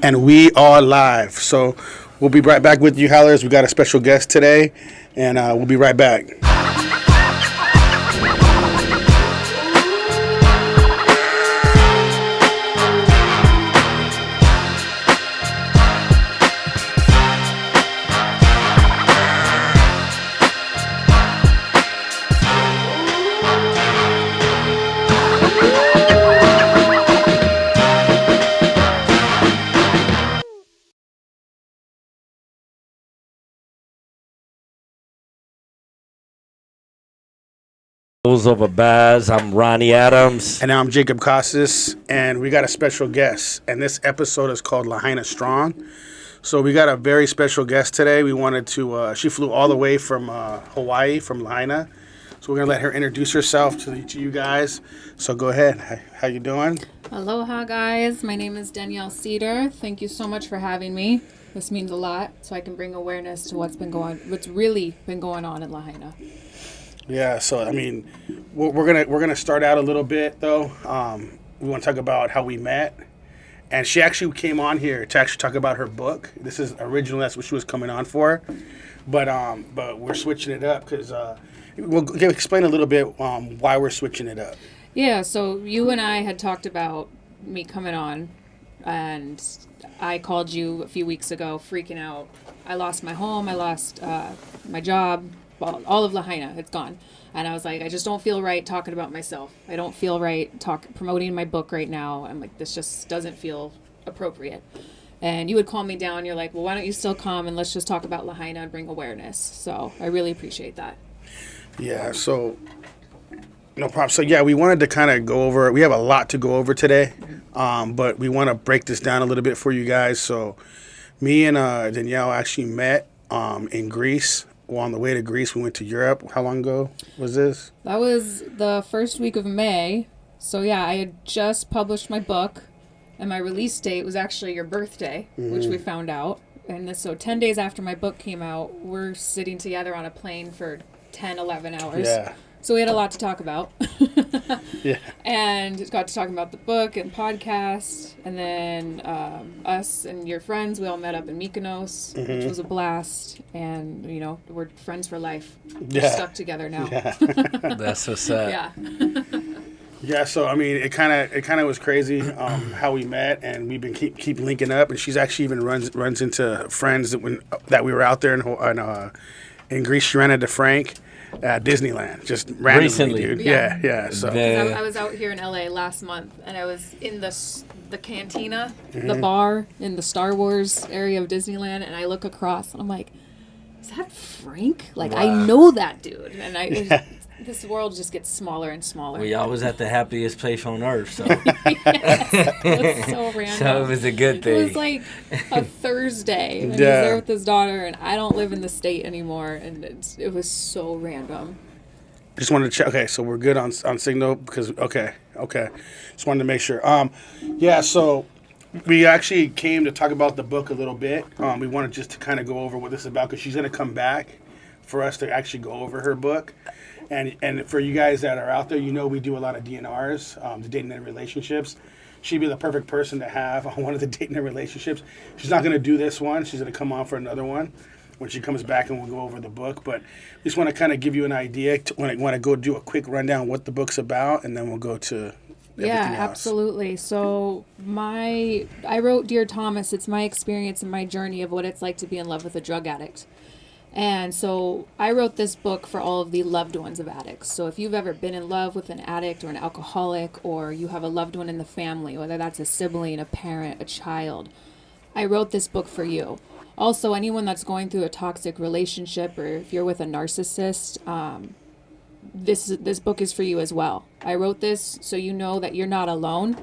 And we are live. So we'll be right back with you, Howlers. We got a special guest today, and we'll be right back. Over Baz. I'm Ronnie Adams. And now I'm Jacob Costas, and we got a special guest. And this episode is called Lahaina Strong. So we got a very special guest today. We wanted to, she flew all the way from Hawaii, from Lahaina. So we're going to let her introduce herself to you guys. So go ahead. How you doing? Aloha, guys. My name is Danielle Cedar. Thank you so much for having me. This means a lot, so I can bring awareness to what's really been going on in Lahaina. Yeah, so I mean, we're gonna start out a little bit though. We want to talk about how we met, and she actually came on here to actually talk about her book. This is originally that's what she was coming on for, but we're switching it up because we'll explain a little bit why we're switching it up. Yeah, so you and I had talked about me coming on, and I called you a few weeks ago, freaking out. I lost my home. I lost my job. All of Lahaina, it's gone. And I was like, I just don't feel right talking about myself. I don't feel right promoting my book right now. I'm like, this just doesn't feel appropriate. And you would calm me down. You're like, well, why don't you still come and let's just talk about Lahaina and bring awareness. So I really appreciate that. Yeah, so no problem. So yeah, we wanted to kind of go over, we have a lot to go over today, but we want to break this down a little bit for you guys. So me and Danielle actually met in Greece. Well, on the way to Greece, we went to Europe. How long ago was this? That was the first week of May. So yeah, I had just published my book, and my release date was actually your birthday, which we found out. And so 10 days after my book came out, we're sitting together on a plane for 10, 11 hours. Yeah. So we had a lot to talk about. Yeah. And got to talk about the book and podcast. And then us and your friends, we all met up in Mykonos, which was a blast. And, you know, we're friends for life. We're stuck together now. Yeah. That's what's up. Yeah. Yeah, so I mean, it kind of was crazy how we met, and we've been keep linking up. And she's actually even runs into friends that we were out there in Greece. She ran into Frank at Disneyland, just randomly, Recently. dude. Yeah. Yeah. So I was out here in LA last month, and I was in the cantina, the bar in the Star Wars area of Disneyland, and I look across, and I'm like, is that Frank? Like, Wow. I know that dude. And this world just gets smaller and smaller. We always at the happiest place on earth, so It was so random. so it was a good thing. It was like a Thursday, and he's Yeah. there with his daughter, and I don't live in the state anymore, and it was so random. just wanted to check. Okay, so we're good on signal because okay. Just wanted to make sure. Yeah. So we actually came to talk about the book a little bit. We wanted just to kind of go over what this is about because she's gonna come back for us to actually go over her book. And for you guys that are out there, you know we do a lot of DNRs, the dating and relationships. She'd be the perfect person to have on one of the dating and relationships. She's not going to do this one. She's going to come on for another one when she comes back, and we'll go over the book. But just want to kind of give you an idea when I want to go do a quick rundown of what the book's about, and then we'll go to everything else. Absolutely. So I wrote Dear Thomas. It's my experience and my journey of what it's like to be in love with a drug addict. And so I wrote this book for all of the loved ones of addicts. So if you've ever been in love with an addict or an alcoholic, or you have a loved one in the family, whether that's a sibling, a parent, a child, I wrote this book for you. Also, anyone that's going through a toxic relationship, or if you're with a narcissist, this book is for you as well. I wrote this so you know that you're not alone,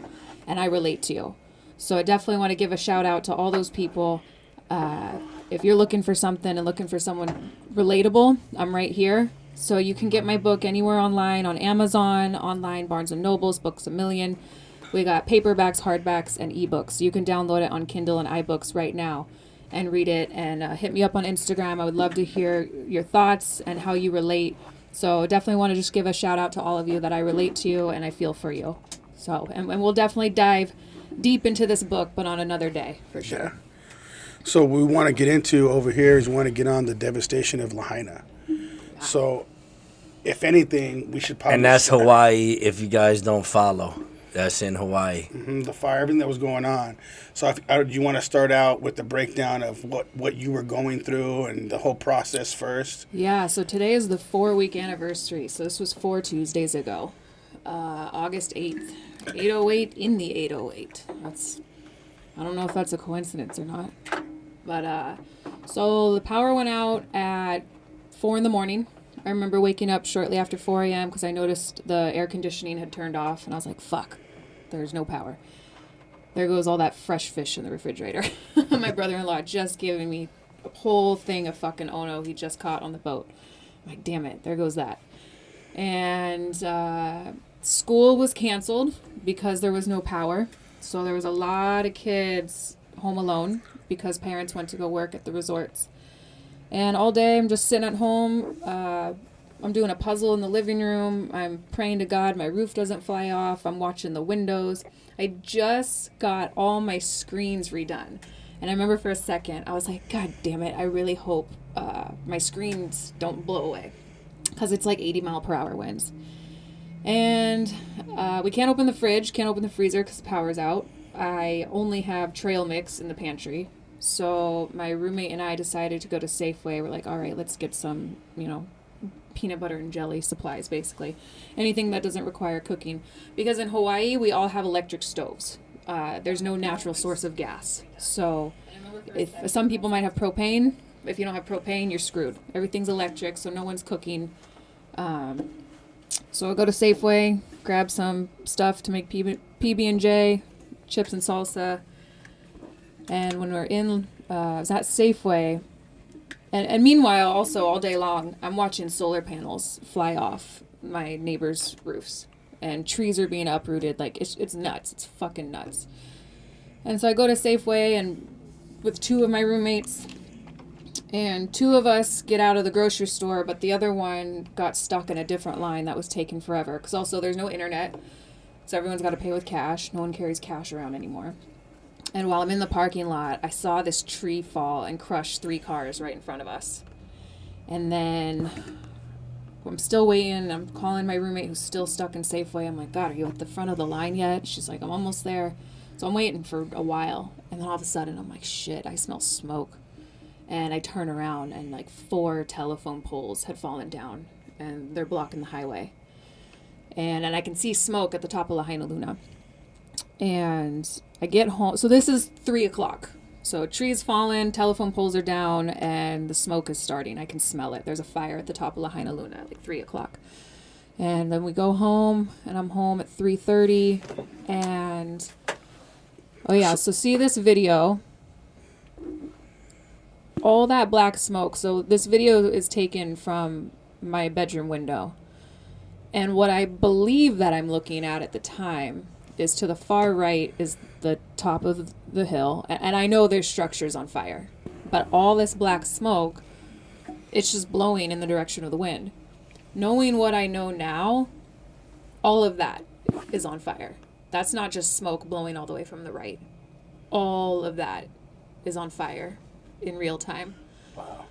and I relate to you. So I definitely want to give a shout out to all those people. If you're looking for something and looking for someone relatable, I'm right here. So you can get my book anywhere online, on Amazon, online, Barnes & Noble's, Books A Million. We got paperbacks, hardbacks, and ebooks. You can download it on Kindle and iBooks right now and read it. And hit me up on Instagram. I would love to hear your thoughts and how you relate. So definitely want to just give a shout out to all of you that I relate to you and I feel for you. So, and we'll definitely dive deep into this book, but on another day for sure. Yeah. So we want to get into over here is we want to get on the devastation of Lahaina. So, if anything, we should probably. And that's Hawaii. If you guys don't follow, that's in Hawaii. The fire, everything that was going on. So, do you want to start out with the breakdown of what you were going through and the whole process first? Yeah, so today is the 4-week anniversary. So this was 4 Tuesdays ago. August 8th. 808 in the 808. I don't know if that's a coincidence or not. But, so the power went out at 4 in the morning. I remember waking up shortly after 4 a.m. because I noticed the air conditioning had turned off. And I was like, fuck, there's no power. There goes all that fresh fish in the refrigerator. My brother-in-law just giving me a whole thing of fucking Ono he just caught on the boat. I'm like, damn it, there goes that. And school was canceled because there was no power. So there was a lot of kids home alone because parents went to go work at the resorts. And all day I'm just sitting at home. I'm doing a puzzle in the living room. I'm praying to God my roof doesn't fly off. I'm watching the windows. I just got all my screens redone. And I remember for a second, I was like, God damn it, I really hope my screens don't blow away. Because it's like 80-mile-per-hour winds. And we can't open the fridge, can't open the freezer because the power's out. I only have trail mix in the pantry. So my roommate and I decided to go to Safeway. We're like, all right, let's get some, peanut butter and jelly supplies, basically. Anything that doesn't require cooking. Because in Hawaii, we all have electric stoves. There's no natural source of gas. So if some people might have propane. If you don't have propane, you're screwed. Everything's electric, so no one's cooking. So I'll go to Safeway, grab some stuff to make PB&J, chips and salsa. And when we're in, I was at Safeway, and meanwhile, also all day long, I'm watching solar panels fly off my neighbors' roofs, and trees are being uprooted. Like, it's nuts. It's fucking nuts. And so I go to Safeway, and with 2 of my roommates, and 2 of us get out of the grocery store, but the other one got stuck in a different line that was taking forever, because also there's no internet, so everyone's got to pay with cash. No one carries cash around anymore. And while I'm in the parking lot, I saw this tree fall and crush 3 cars right in front of us. And then I'm still waiting. I'm calling my roommate who's still stuck in Safeway. I'm like, God, are you at the front of the line yet? She's like, I'm almost there. So I'm waiting for a while. And then all of a sudden, I'm like, shit, I smell smoke. And I turn around and like 4 telephone poles had fallen down. And they're blocking the highway. And I can see smoke at the top of Lahaina Luna. And I get home. So this is 3 o'clock. So trees fallen, telephone poles are down, and the smoke is starting. I can smell it. There's a fire at the top of Lahaina Luna at like 3 o'clock. And then we go home, and I'm home at 3:30. And, oh yeah, so see this video. All that black smoke. So this video is taken from my bedroom window. And what I believe that I'm looking at the time is to the far right is the top of the hill. And I know there's structures on fire. But all this black smoke, it's just blowing in the direction of the wind. Knowing what I know now, all of that is on fire. That's not just smoke blowing all the way from the right. All of that is on fire in real time. Wow.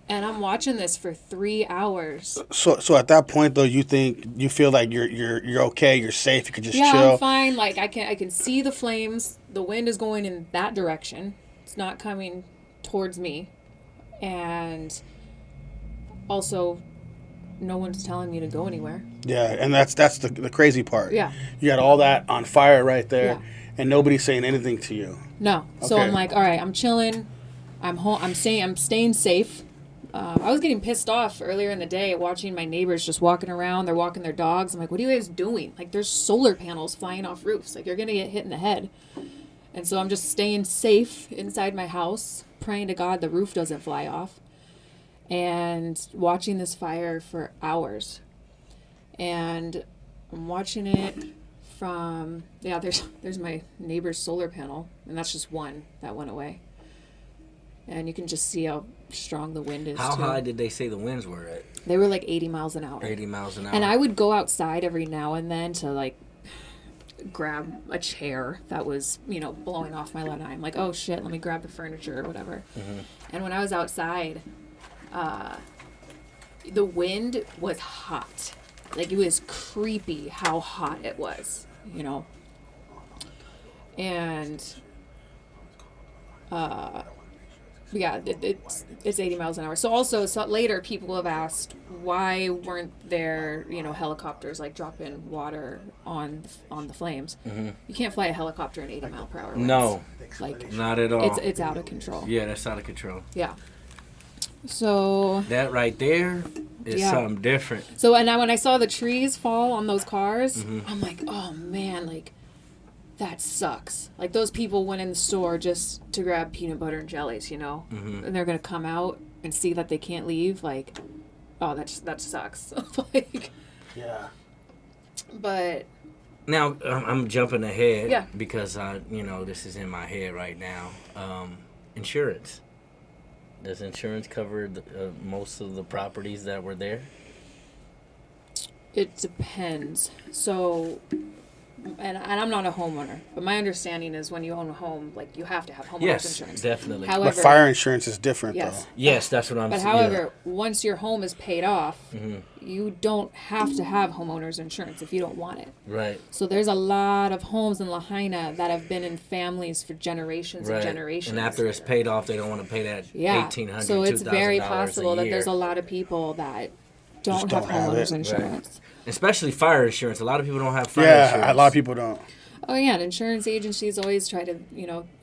And I'm watching this for 3 hours. So at that point though, you feel like you're okay, you're safe, you can just chill. Yeah, I'm fine. Like I can see the flames. The wind is going in that direction. It's not coming towards me. And also no one's telling me to go anywhere. Yeah, and that's the crazy part. Yeah. You got all that on fire right there, Yeah. and nobody's saying anything to you. No. So Okay. I'm like, all right, I'm chilling. I'm home. I'm staying safe. I was getting pissed off earlier in the day watching my neighbors just walking around. They're walking their dogs. I'm like, what are you guys doing? Like, there's solar panels flying off roofs. Like, you're going to get hit in the head. And so I'm just staying safe inside my house, praying to God the roof doesn't fly off, and watching this fire for hours. And I'm watching it from, yeah, there's my neighbor's solar panel, and that's just one that went away. And you can just see how strong the wind is. How too. high did they say the winds were at? They were like 80 miles an hour. 80 miles an hour. And I would go outside every now and then to like grab a chair that was, blowing off my lanai. I'm like, oh shit, let me grab the furniture or whatever. And when I was outside, the wind was hot. Like, it was creepy how hot it was, And, yeah, it's 80 miles an hour. So also, later people have asked, why weren't there, helicopters like dropping water on the flames? You can't fly a helicopter in 80 mile per hour winds. No, like not at all. It's out of control. Yeah, that's out of control. Yeah. So that right there is something different. So and when I saw the trees fall on those cars, I'm like, oh man, like that sucks. Like those people went in the store just to grab peanut butter and jellies, and they're gonna come out and see that they can't leave. Like, oh, that sucks. Like, yeah. But now I'm jumping ahead. Yeah. Because this is in my head right now. Insurance. Does insurance cover most of the properties that were there? It depends. So, and I'm not a homeowner, but my understanding is when you own a home, like you have to have homeowners insurance. Yes, definitely. However, But fire insurance is different, yes. though. Yes, that's what I'm But saying. however, once your home is paid off, you don't have to have homeowners insurance if you don't want it. Right. So there's a lot of homes in Lahaina that have been in families for generations and generations. And after it's paid off, they don't want to pay that $1,800, so it's very $2,000 possible a that year. there's a lot of people that don't don't have have homeowners it. insurance. Especially fire insurance. A lot of people don't have fire insurance. Yeah, a lot of people don't. Oh yeah, and insurance agencies always try to,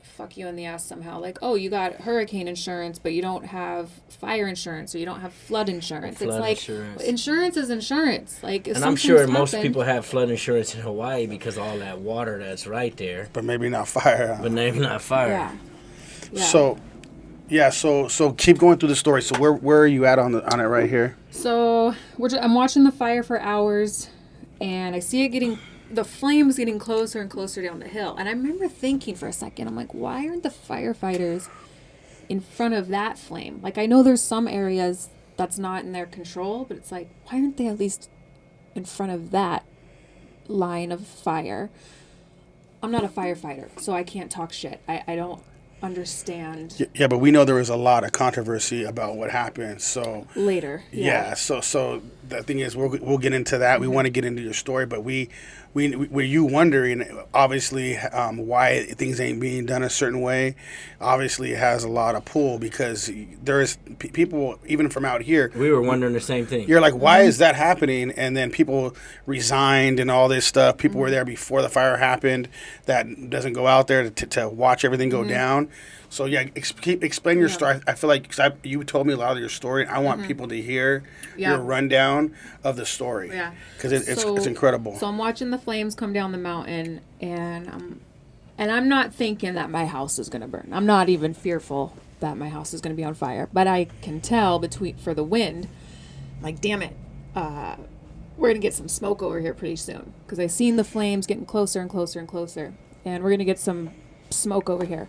fuck you in the ass somehow. Like, oh, you got hurricane insurance, but you don't have fire insurance, or you don't have flood insurance. Flood it's like insurance is insurance. Like, if and I'm sure something's most happened- people have flood insurance in Hawaii because of all that water that's right there. But maybe not fire. But maybe not fire. Yeah. So keep going through the story. So where are you at on it right here? So I'm watching the fire for hours, and I see the flames getting closer and closer down the hill. And I remember thinking for a second, I'm like, why aren't the firefighters in front of that flame? Like, I know there's some areas that's not in their control, but it's like, why aren't they at least in front of that line of fire? I'm not a firefighter, so I can't talk shit. I don't understand. Yeah, but we know there was a lot of controversy about what happened. So Later. yeah. So the thing is, we'll get into that. We want to get into your story, but were you wondering, obviously, why things ain't being done a certain way? Obviously, it has a lot of pull because there is people, even from out here. We were wondering the same thing. You're like, why is that happening? And then people resigned and all this stuff. People were there before the fire happened that doesn't go out there to watch everything go down. So, yeah, explain your story. I feel like you told me a lot of your story. I want people to hear your rundown of the story. Yeah. Because it's incredible. So I'm watching the flames come down the mountain, and I'm not thinking that my house is going to burn. I'm not even fearful that my house is going to be on fire. But I can tell for the wind, like, damn it, we're going to get some smoke over here pretty soon. Because I seen the flames getting closer and closer and closer. And we're going to get some smoke over here.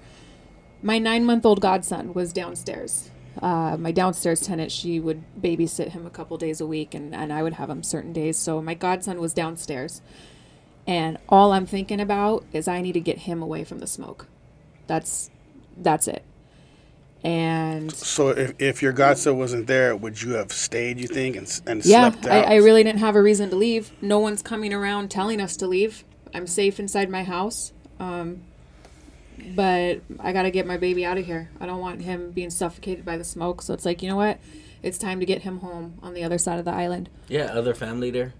My 9-month-old godson was downstairs. My downstairs tenant, she would babysit him a couple days a week, and I would have him certain days. So my godson was downstairs. And all I'm thinking about is I need to get him away from the smoke. That's it. And So if your godson wasn't there, would you have stayed, you think, and slept out? I really didn't have a reason to leave. No one's coming around telling us to leave. I'm safe inside my house. But I got to get my baby out of here. I don't want him being suffocated by the smoke. So it's like, you know what? It's time to get him home on the other side of the island. Yeah, other family there?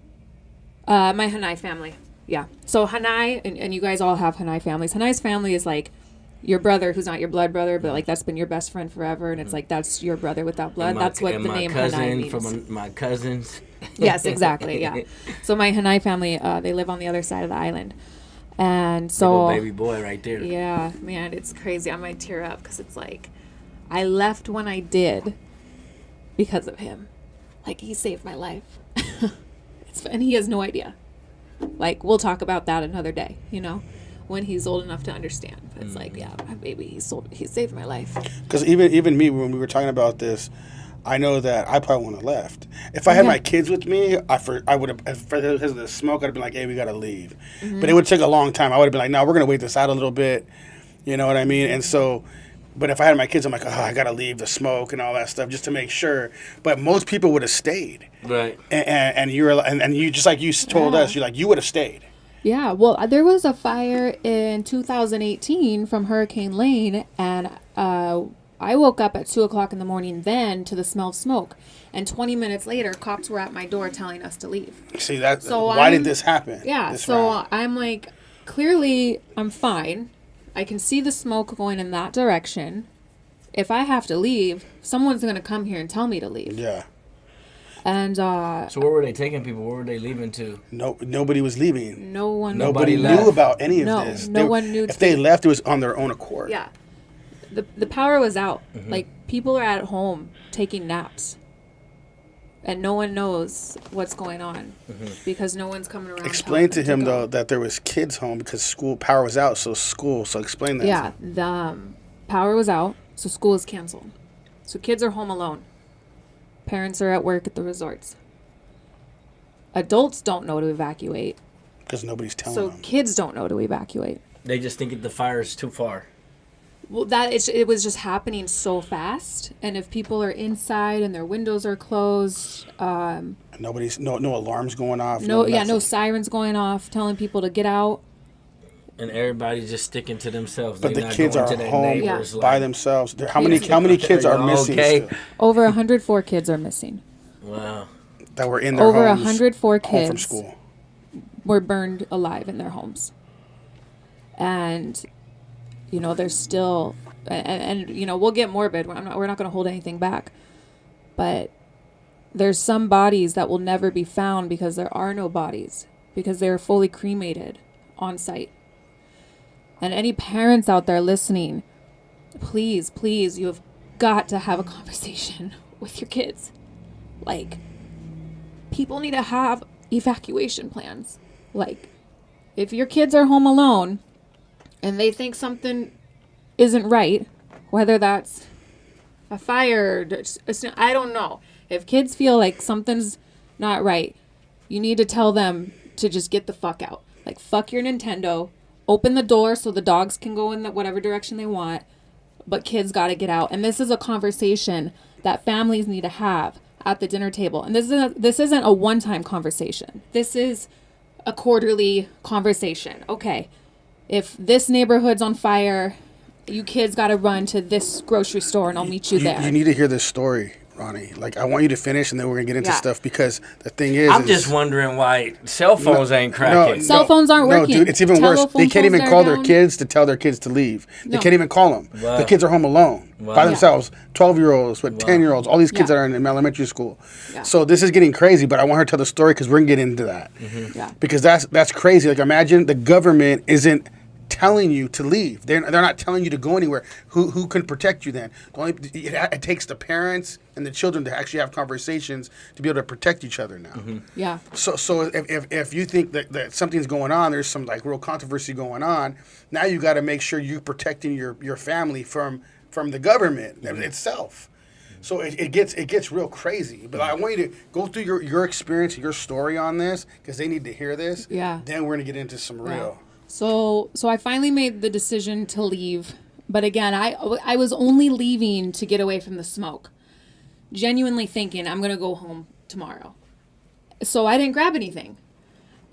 My Hanai family. Yeah. So Hanai, and you guys all have Hanai families. Hanai's family is like your brother who's not your blood brother, but like that's been your best friend forever. And it's like, that's your brother without blood. That's what the name Hanai means. From my cousins. Yes, exactly. Yeah. So my Hanai family, they live on the other side of the island. And so, little baby boy right there. Yeah, man, it's crazy. I might tear up because it's like, I left when I did because of him. Like, he saved my life. And he has no idea. Like, we'll talk about that another day, when he's old enough to understand. But it's like, yeah, my baby, he saved my life. Because even me, when we were talking about this, I know that I probably wouldn't have left. If I had my kids with me, I would have, because of the smoke, I'd have been like, hey, we got to leave. But it would take a long time. I would have been like, no, we're going to wait this out a little bit. You know what I mean? And so, but if I had my kids, I'm like, oh, I got to leave the smoke and all that stuff just to make sure. But most people would have stayed. Right. And you, just like you told us, you're like, you would have stayed. Yeah, well, there was a fire in 2018 from Hurricane Lane, and I woke up at 2 o'clock in the morning then to the smell of smoke. And 20 minutes later, cops were at my door telling us to leave. See, why did this happen? Yeah, I'm like, clearly I'm fine. I can see the smoke going in that direction. If I have to leave, someone's going to come here and tell me to leave. Yeah. And so where were they taking people? Where were they leaving to? No, nobody was leaving. Nobody knew about any of this. No one knew. If they left, it was on their own accord. Yeah. The power was out. Like, people are at home taking naps. And no one knows what's going on because no one's coming around. Explain to him, though, that there was kids home because school power was out, so explain that. Yeah, the power was out, so school is canceled. So kids are home alone. Parents are at work at the resorts. Adults don't know to evacuate. Because nobody's telling them. So kids don't know to evacuate. They just think the fire is too far. Well, it was just happening so fast, and if people are inside and their windows are closed, nobody's no alarms going off. No sirens going off telling people to get out. And everybody's just sticking to themselves. But They're the kids are home by themselves. How many kids are missing? Still? Over 104 kids are missing. Wow. That were in their over homes. 104 kids home from school were burned alive in their homes, and. There's still, and we'll get morbid. We're not going to hold anything back. But there's some bodies that will never be found because there are no bodies, because they're fully cremated on site. And any parents out there listening, please, you have got to have a conversation with your kids. Like, people need to have evacuation plans. Like, if your kids are home alone and they think something isn't right, whether that's a fire, I don't know. If kids feel like something's not right, you need to tell them to just get the fuck out. Like, fuck your Nintendo. Open the door so the dogs can go in whatever direction they want. But kids got to get out. And this is a conversation that families need to have at the dinner table. And this isn't a one-time conversation. This is a quarterly conversation. Okay, if this neighborhood's on fire, you kids got to run to this grocery store and I'll meet you there. You need to hear this story, Ronnie. Like, I want you to finish and then we're going to get into stuff, because the thing is... I'm just wondering why cell phones ain't cracking. Cell phones aren't working. No, dude, it's even worse. They can't even call their kids to tell their kids to leave. They can't even call them. Wow. The kids are home alone by themselves. 12-year-olds with 10-year-olds. All these kids that are in elementary school. Yeah. So this is getting crazy, but I want her to tell the story because we're going to get into that. Mm-hmm. Yeah. Because that's crazy. Like, imagine the government isn't telling you to leave. They're not telling you to go anywhere. Who can protect you then? It takes the parents and the children to actually have conversations to be able to protect each other now. Mm-hmm. Yeah. So if you think that something's going on, there's some like real controversy going on, now you got to make sure you're protecting your family from the government itself. So it gets real crazy. But I want you to go through your experience, your story on this, because they need to hear this. Yeah. Then we're going to get into some real... So I finally made the decision to leave. But again, I was only leaving to get away from the smoke. Genuinely thinking I'm going to go home tomorrow. So I didn't grab anything.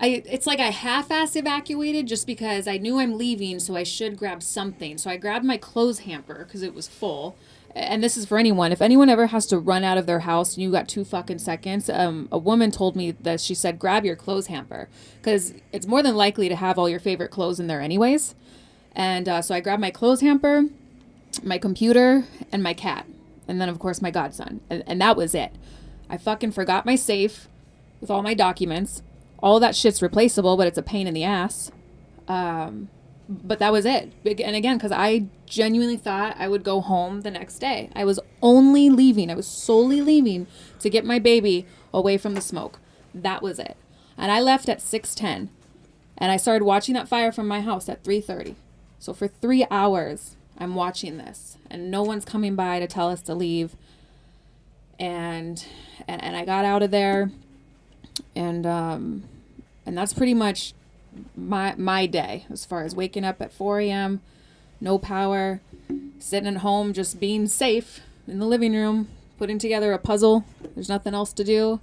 It's like I half-ass evacuated just because I knew I'm leaving, so I should grab something. So I grabbed my clothes hamper because it was full. And this is for anyone. If anyone ever has to run out of their house and you got 2 fucking seconds, a woman told me that she said, grab your clothes hamper. Because it's more than likely to have all your favorite clothes in there anyways. And so I grabbed my clothes hamper, my computer, and my cat. And then, of course, my godson. And that was it. I fucking forgot my safe with all my documents. All that shit's replaceable, but it's a pain in the ass. But that was it. And again, because I genuinely thought I would go home the next day. I was solely leaving to get my baby away from the smoke. That was it. And I left at 6:10. And I started watching that fire from my house at 3:30. So for 3 hours, I'm watching this. And no one's coming by to tell us to leave. and I got out of there, and that's pretty much my day as far as waking up at 4 a.m., no power, sitting at home, just being safe in the living room, putting together a puzzle. There's nothing else to do.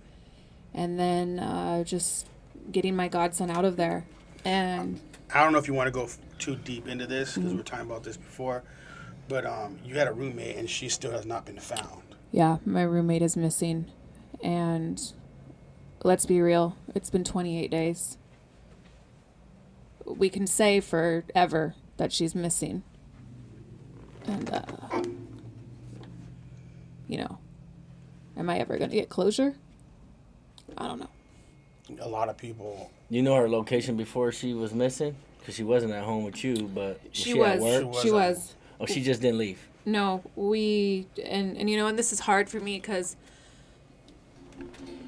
And then just getting my godson out of there. And I don't know if you want to go too deep into this because we were talking about this before, but you had a roommate and she still has not been found. yeah, my roommate is missing. And let's be real, it's been 28 days. We can say forever that she's missing. And, you know, am I ever going to get closure? I don't know. A lot of people. You know her location before she was missing? Because she wasn't at home with you, but She at was. work? She was. Oh, she just didn't leave. No, and you know, and this is hard for me because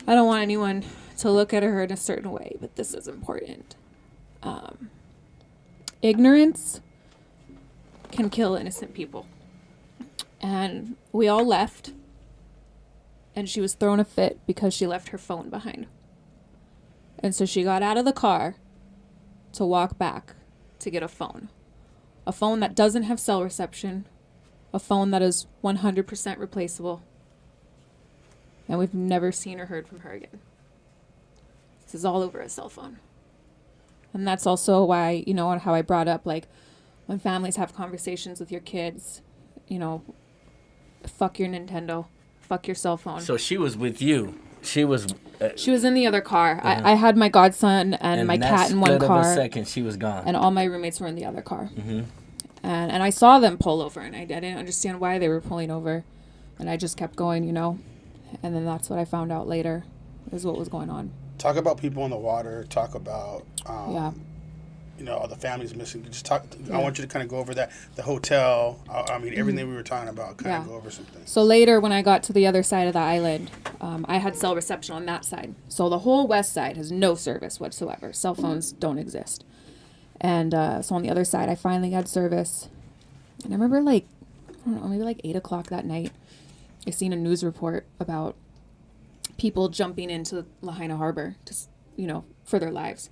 I don't want anyone to look at her in a certain way, but this is important. Ignorance can kill innocent people. And we all left, and she was throwing a fit because she left her phone behind. And so she got out of the car to walk back to get a phone. A phone that doesn't have cell reception. A phone that is 100% replaceable. And we've never seen or heard from her again. This is all over a cell phone. And that's also why, you know, how I brought up, like, when families have conversations with your kids, you know, fuck your Nintendo, fuck your cell phone. So she was with you. She was in the other car. I had my godson and my cat in one split car. of a second, she was gone. And all my roommates were in the other car. Mm-hmm. And I saw them pull over, and I didn't understand why they were pulling over. And I just kept going, you know. And then that's what I found out later, is what was going on. Talk about people in the water. Talk about, Yeah. you know, the families missing. Just talk. I want you to kind of go over that. The hotel. I mean, everything we were talking about. Kind of go over some things. So later, when I got to the other side of the island, I had cell reception on that side. So the whole west side has no service whatsoever. Cell phones don't exist. And so on the other side, I finally had service. And I remember, like, I don't know, maybe like 8 o'clock that night, I seen a news report about people jumping into Lahaina Harbor to, you know, for their lives.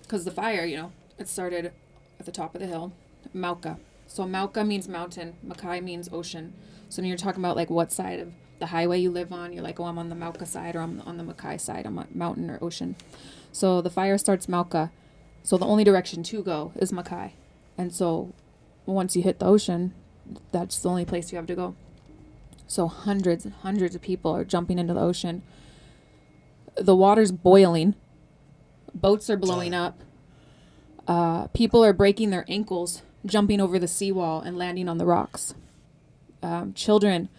Because the fire, you know, it started at the top of the hill, Mauka. So Mauka means mountain, Makai means ocean. So when you're talking about, like, what side of the highway you live on, you're like, oh, I'm on the Mauka side, or I'm on the Makai side, I'm on mountain or ocean. So the fire starts Mauka. So the only direction to go is Makai. And so once you hit the ocean, that's the only place you have to go. So hundreds and hundreds of people are jumping into the ocean. The water's boiling. Boats are blowing up. People are breaking their ankles, jumping over the seawall and landing on the rocks. Children.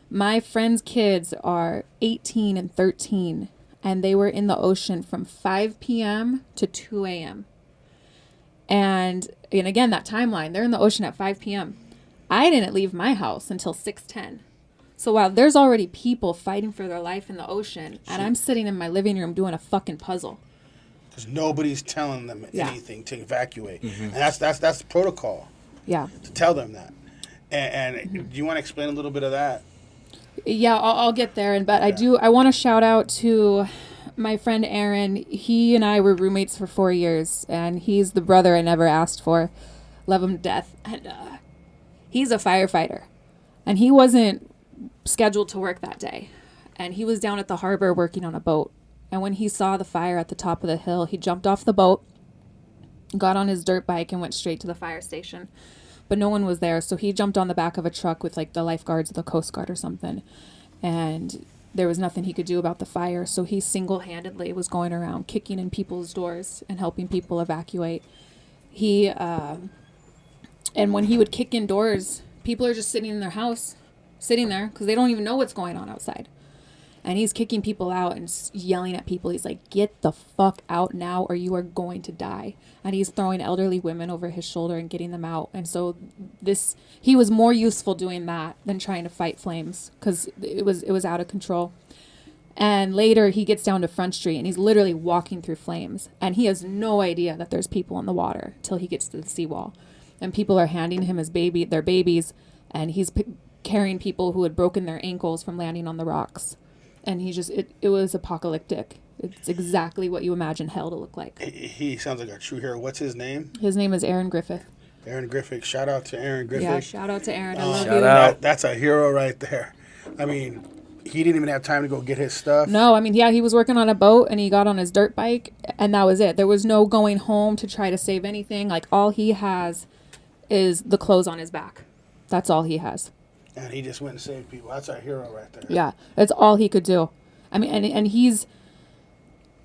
My friends' kids are 18 and 13, and they were in the ocean from 5 p.m. to 2 a.m. And again, that timeline, they're in the ocean at 5 p.m. I didn't leave my house until 6:10. So while there's already people fighting for their life in the ocean, and I'm sitting in my living room doing a fucking puzzle. Because nobody's telling them anything to evacuate. Mm-hmm. And that's the protocol. Yeah. To tell them that. And do you want to explain a little bit of that? Yeah, I'll get there. But I want to shout out to my friend Aaron. He and I were roommates for 4 years, and he's the brother I never asked for. Love him to death. And he's a firefighter. And he wasn't scheduled to work that day. And he was down at the harbor working on a boat. And when he saw the fire at the top of the hill, he jumped off the boat, got on his dirt bike, and went straight to the fire station. But no one was there, so he jumped on the back of a truck with, like, the lifeguards or the Coast Guard or something. And there was nothing he could do about the fire, so he single-handedly was going around kicking in people's doors and helping people evacuate. And when he would kick in doors, people are just sitting in their house, sitting there, because they don't even know what's going on outside. And he's kicking people out and yelling at people. He's like, get the fuck out now or you are going to die. And he's throwing elderly women over his shoulder and getting them out. And so he was more useful doing that than trying to fight flames because it was out of control. And later he gets down to Front Street and he's literally walking through flames. And he has no idea that there's people in the water till he gets to the seawall. And people are handing him their babies. And he's carrying people who had broken their ankles from landing on the rocks. And it was apocalyptic. It's exactly what you imagine hell to look like. He sounds like a true hero. What's his name? His name is Aaron Griffith. Aaron Griffith. Shout out to Aaron Griffith. Yeah, shout out to Aaron. I love Shout you. out. That's a hero right there. I mean, he didn't even have time to go get his stuff. No, I mean, yeah, he was working on a boat and he got on his dirt bike and that was it. There was no going home to try to save anything. Like, all he has is the clothes on his back. That's all he has. And he just went and saved people. That's our hero right there. Yeah, that's all he could do. I mean, and he's,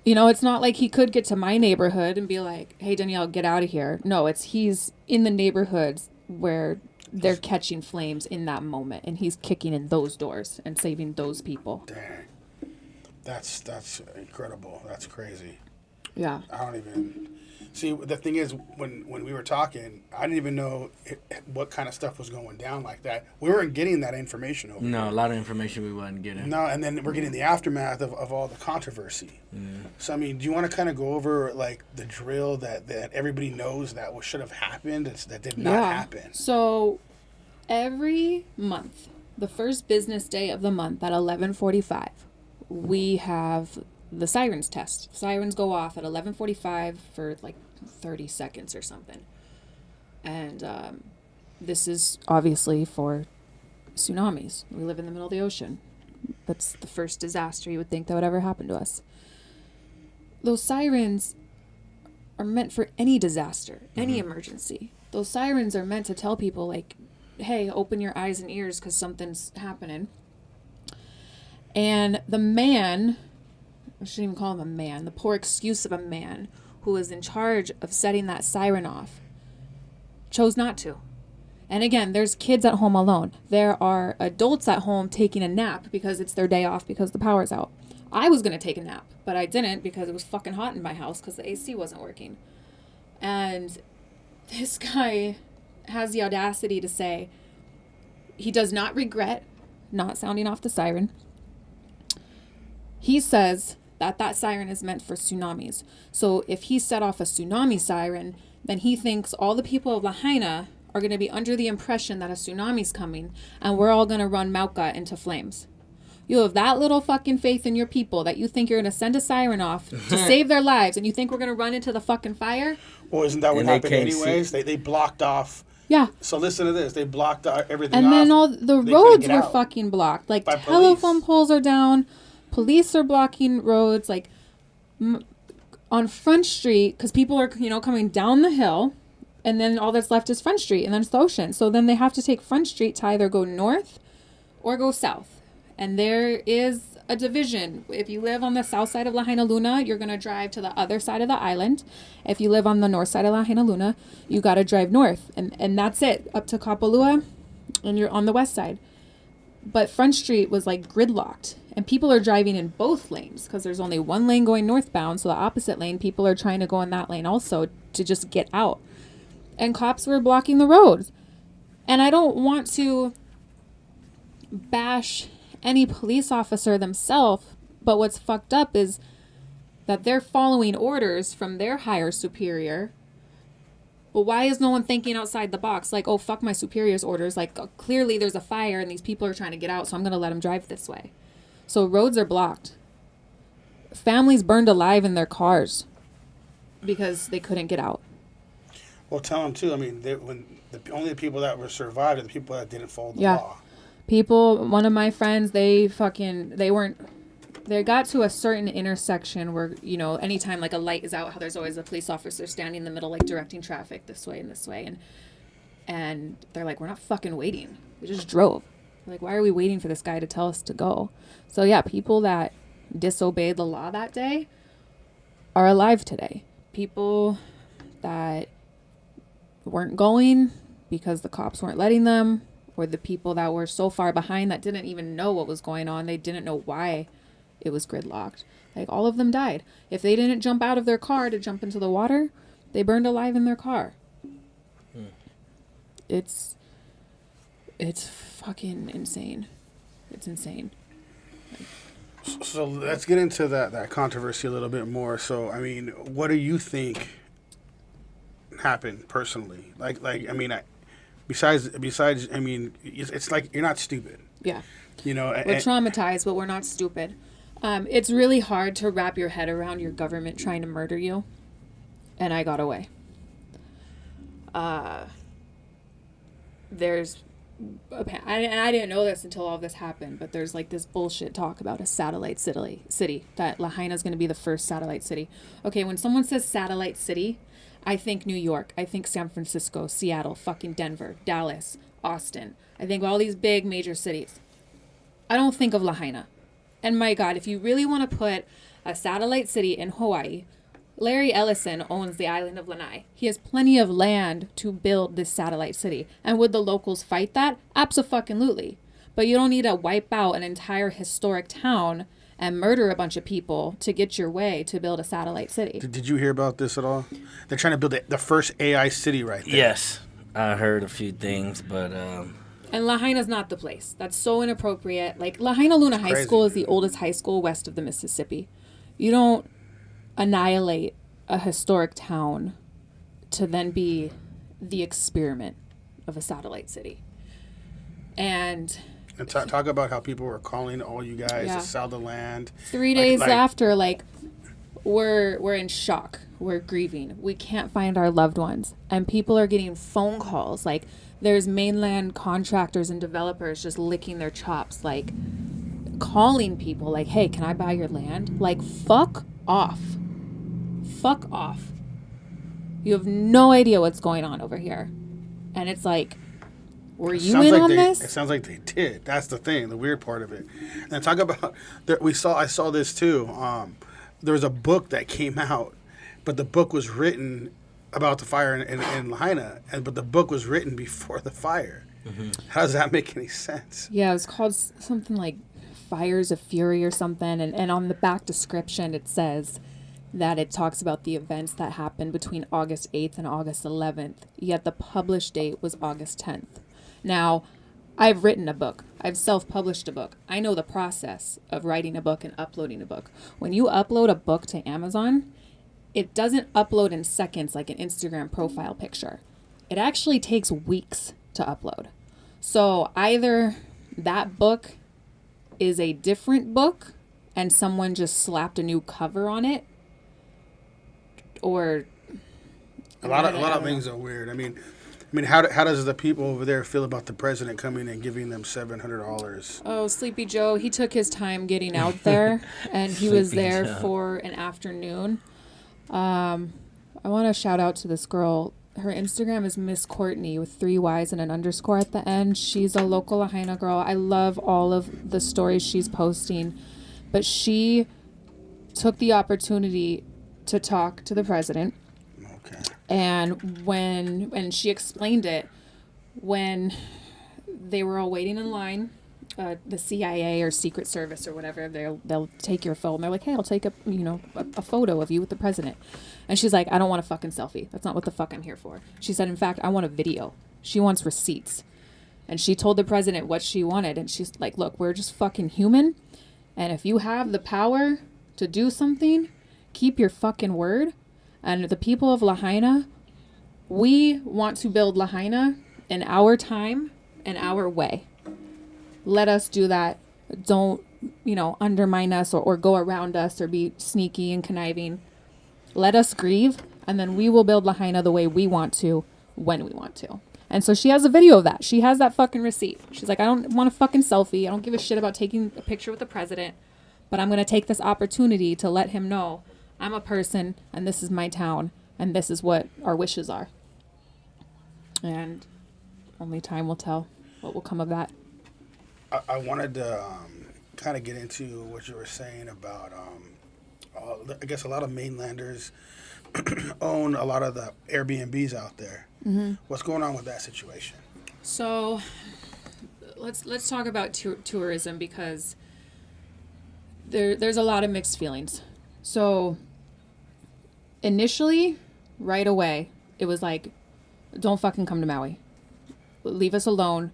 you know, it's not like he could get to my neighborhood and be like, hey, Danielle, get out of here. No, he's in the neighborhoods where they're catching flames in that moment, and he's kicking in those doors and saving those people. Dang. That's incredible. That's crazy. Yeah. I don't even... See, the thing is, when we were talking, I didn't even know what kind of stuff was going down like that. We weren't getting that information over No, here. a lot of information we wasn't getting. No, and then we're getting the aftermath of all the controversy. So, I mean, do you want to kind of go over, like, the drill that everybody knows that should have happened, that did not happen? So every month, the first business day of the month at 11:45, we have the sirens test. Sirens go off at 11:45 for like 30 seconds or something. And this is obviously for tsunamis. We live in the middle of the ocean. That's the first disaster you would think that would ever happen to us. Those sirens are meant for any disaster, any emergency. Those sirens are meant to tell people, like, hey, open your eyes and ears because something's happening. And the man, I shouldn't even call him a man, the poor excuse of a man who was in charge of setting that siren off, chose not to. And again, there's kids at home alone. There are adults at home taking a nap because it's their day off because the power's out. I was going to take a nap, but I didn't because it was fucking hot in my house because the AC wasn't working. And this guy has the audacity to say he does not regret not sounding off the siren. He says that siren is meant for tsunamis. So if he set off a tsunami siren, then he thinks all the people of Lahaina are going to be under the impression that a tsunami's coming and we're all going to run Mauka into flames. You have that little fucking faith in your people that you think you're going to send a siren off to save their lives and you think we're going to run into the fucking fire? Well, isn't that what happened anyways? They blocked off. Yeah. So listen to this. They blocked everything and off. then all the roads were fucking blocked. Like, telephone poles are down. Police are blocking roads. Like, on Front Street, because people are, coming down the hill. And then all that's left is Front Street. And then it's the ocean. So then they have to take Front Street to either go north or go south. And there is a division. If you live on the south side of Lahaina Luna, you're going to drive to the other side of the island. If you live on the north side of Lahaina Luna, you got to drive north. And that's it. Up to Kapalua, and you're on the west side. But Front Street was like gridlocked. And people are driving in both lanes because there's only one lane going northbound. So the opposite lane, people are trying to go in that lane also to just get out. And cops were blocking the roads. And I don't want to bash any police officer themselves, but what's fucked up is that they're following orders from their higher superior. Well, why is no one thinking outside the box? Like, oh, fuck my superior's orders. Like, clearly there's a fire and these people are trying to get out, so I'm going to let them drive this way. So roads are blocked. Families burned alive in their cars because they couldn't get out. Well, tell them too. I mean, only the people that were survived are the people that didn't follow the law. People, one of my friends, they got to a certain intersection where, anytime like a light is out, how there's always a police officer standing in the middle, like directing traffic this way and this way. And they're like, we're not fucking waiting. We just drove. Like, why are we waiting for this guy to tell us to go? So yeah, people that disobeyed the law that day are alive today. People that weren't going because the cops weren't letting them, or the people that were so far behind that didn't even know what was going on. They didn't know why it was gridlocked. Like, all of them died. If they didn't jump out of their car to jump into the water, they burned alive in their car. It's fucking insane. It's insane. So let's get into that controversy a little bit more. So, I mean, what do you think happened personally? Like, I mean, Besides, I mean, it's like you're not stupid. Yeah. You know, We're traumatized, but we're not stupid. It's really hard to wrap your head around your government trying to murder you. And I got away. There's... And I didn't know this until all this happened, but there's like this bullshit talk about a satellite city, that Lahaina is going to be the first satellite city. Okay, when someone says satellite city, I think New York, I think San Francisco, Seattle, fucking Denver, Dallas, Austin. I think all these big major cities. I don't think of Lahaina. And my God, if you really want to put a satellite city in Hawaii, Larry Ellison owns the island of Lanai. He has plenty of land to build this satellite city. And would the locals fight that? Abso-fucking-lutely. But you don't need to wipe out an entire historic town and murder a bunch of people to get your way to build a satellite city. Did you hear about this at all? They're trying to build the first AI city right there. Yes, I heard a few things, but... And Lahaina's not the place. That's so inappropriate. Like, Lahaina Luna High School is the oldest high school west of the Mississippi. You don't annihilate a historic town to then be the experiment of a satellite city. And talk about how people were calling all you guys to sell the land. 3 days after, like, we're in shock. We're grieving. We can't find our loved ones. And people are getting phone calls. Like, there's mainland contractors and developers just licking their chops, like, calling people, like, hey, can I buy your land? Like, fuck off. Fuck off. You have no idea what's going on over here. And it's like, were you in on this? It sounds like they did. That's the thing, the weird part of it. And talk about, I saw this too. There was a book that came out, but the book was written about the fire in Lahaina, but the book was written before the fire. Mm-hmm. How does that make any sense? Yeah, it was called something like Fires of Fury or something. And on the back description, it says that it talks about the events that happened between August 8th and August 11th, yet the published date was August 10th. Now, I've written a book. I've self-published a book. I know the process of writing a book and uploading a book. When you upload a book to Amazon, it doesn't upload in seconds like an Instagram profile picture. It actually takes weeks to upload. So either that book is a different book and someone just slapped a new cover on it, or a lot of things are weird. I mean, how does the people over there feel about the president coming and giving them $700? Oh, Sleepy Joe, he took his time getting out there, and he was there for an afternoon. I want to shout out to this girl. Her Instagram is Miss Courtney with 3 Y's and an underscore at the end. She's a local Lahaina girl. I love all of the stories she's posting, but she took the opportunity to talk to the president. Okay. And when she explained it, when they were all waiting in line, the CIA or Secret Service or whatever, they'll take your phone. They're like, hey, I'll take a photo of you with the president. And she's like, I don't want a fucking selfie. That's not what the fuck I'm here for. She said, in fact, I want a video. She wants receipts. And she told the president what she wanted. And she's like, look, we're just fucking human. And if you have the power to do something, keep your fucking word. And the people of Lahaina, we want to build Lahaina in our time and our way. Let us do that. Don't, undermine us or go around us or be sneaky and conniving. Let us grieve, and then we will build Lahaina the way we want to, when we want to. And so she has a video of that. She has that fucking receipt. She's like, I don't want a fucking selfie. I don't give a shit about taking a picture with the president, but I'm going to take this opportunity to let him know I'm a person, and this is my town, and this is what our wishes are. And only time will tell what will come of that. I wanted to kind of get into what you were saying about, I guess a lot of mainlanders own a lot of the Airbnbs out there. Mm-hmm. What's going on with that situation? So let's talk about tourism, because there's a lot of mixed feelings. So initially, right away, it was like, don't fucking come to Maui. Leave us alone.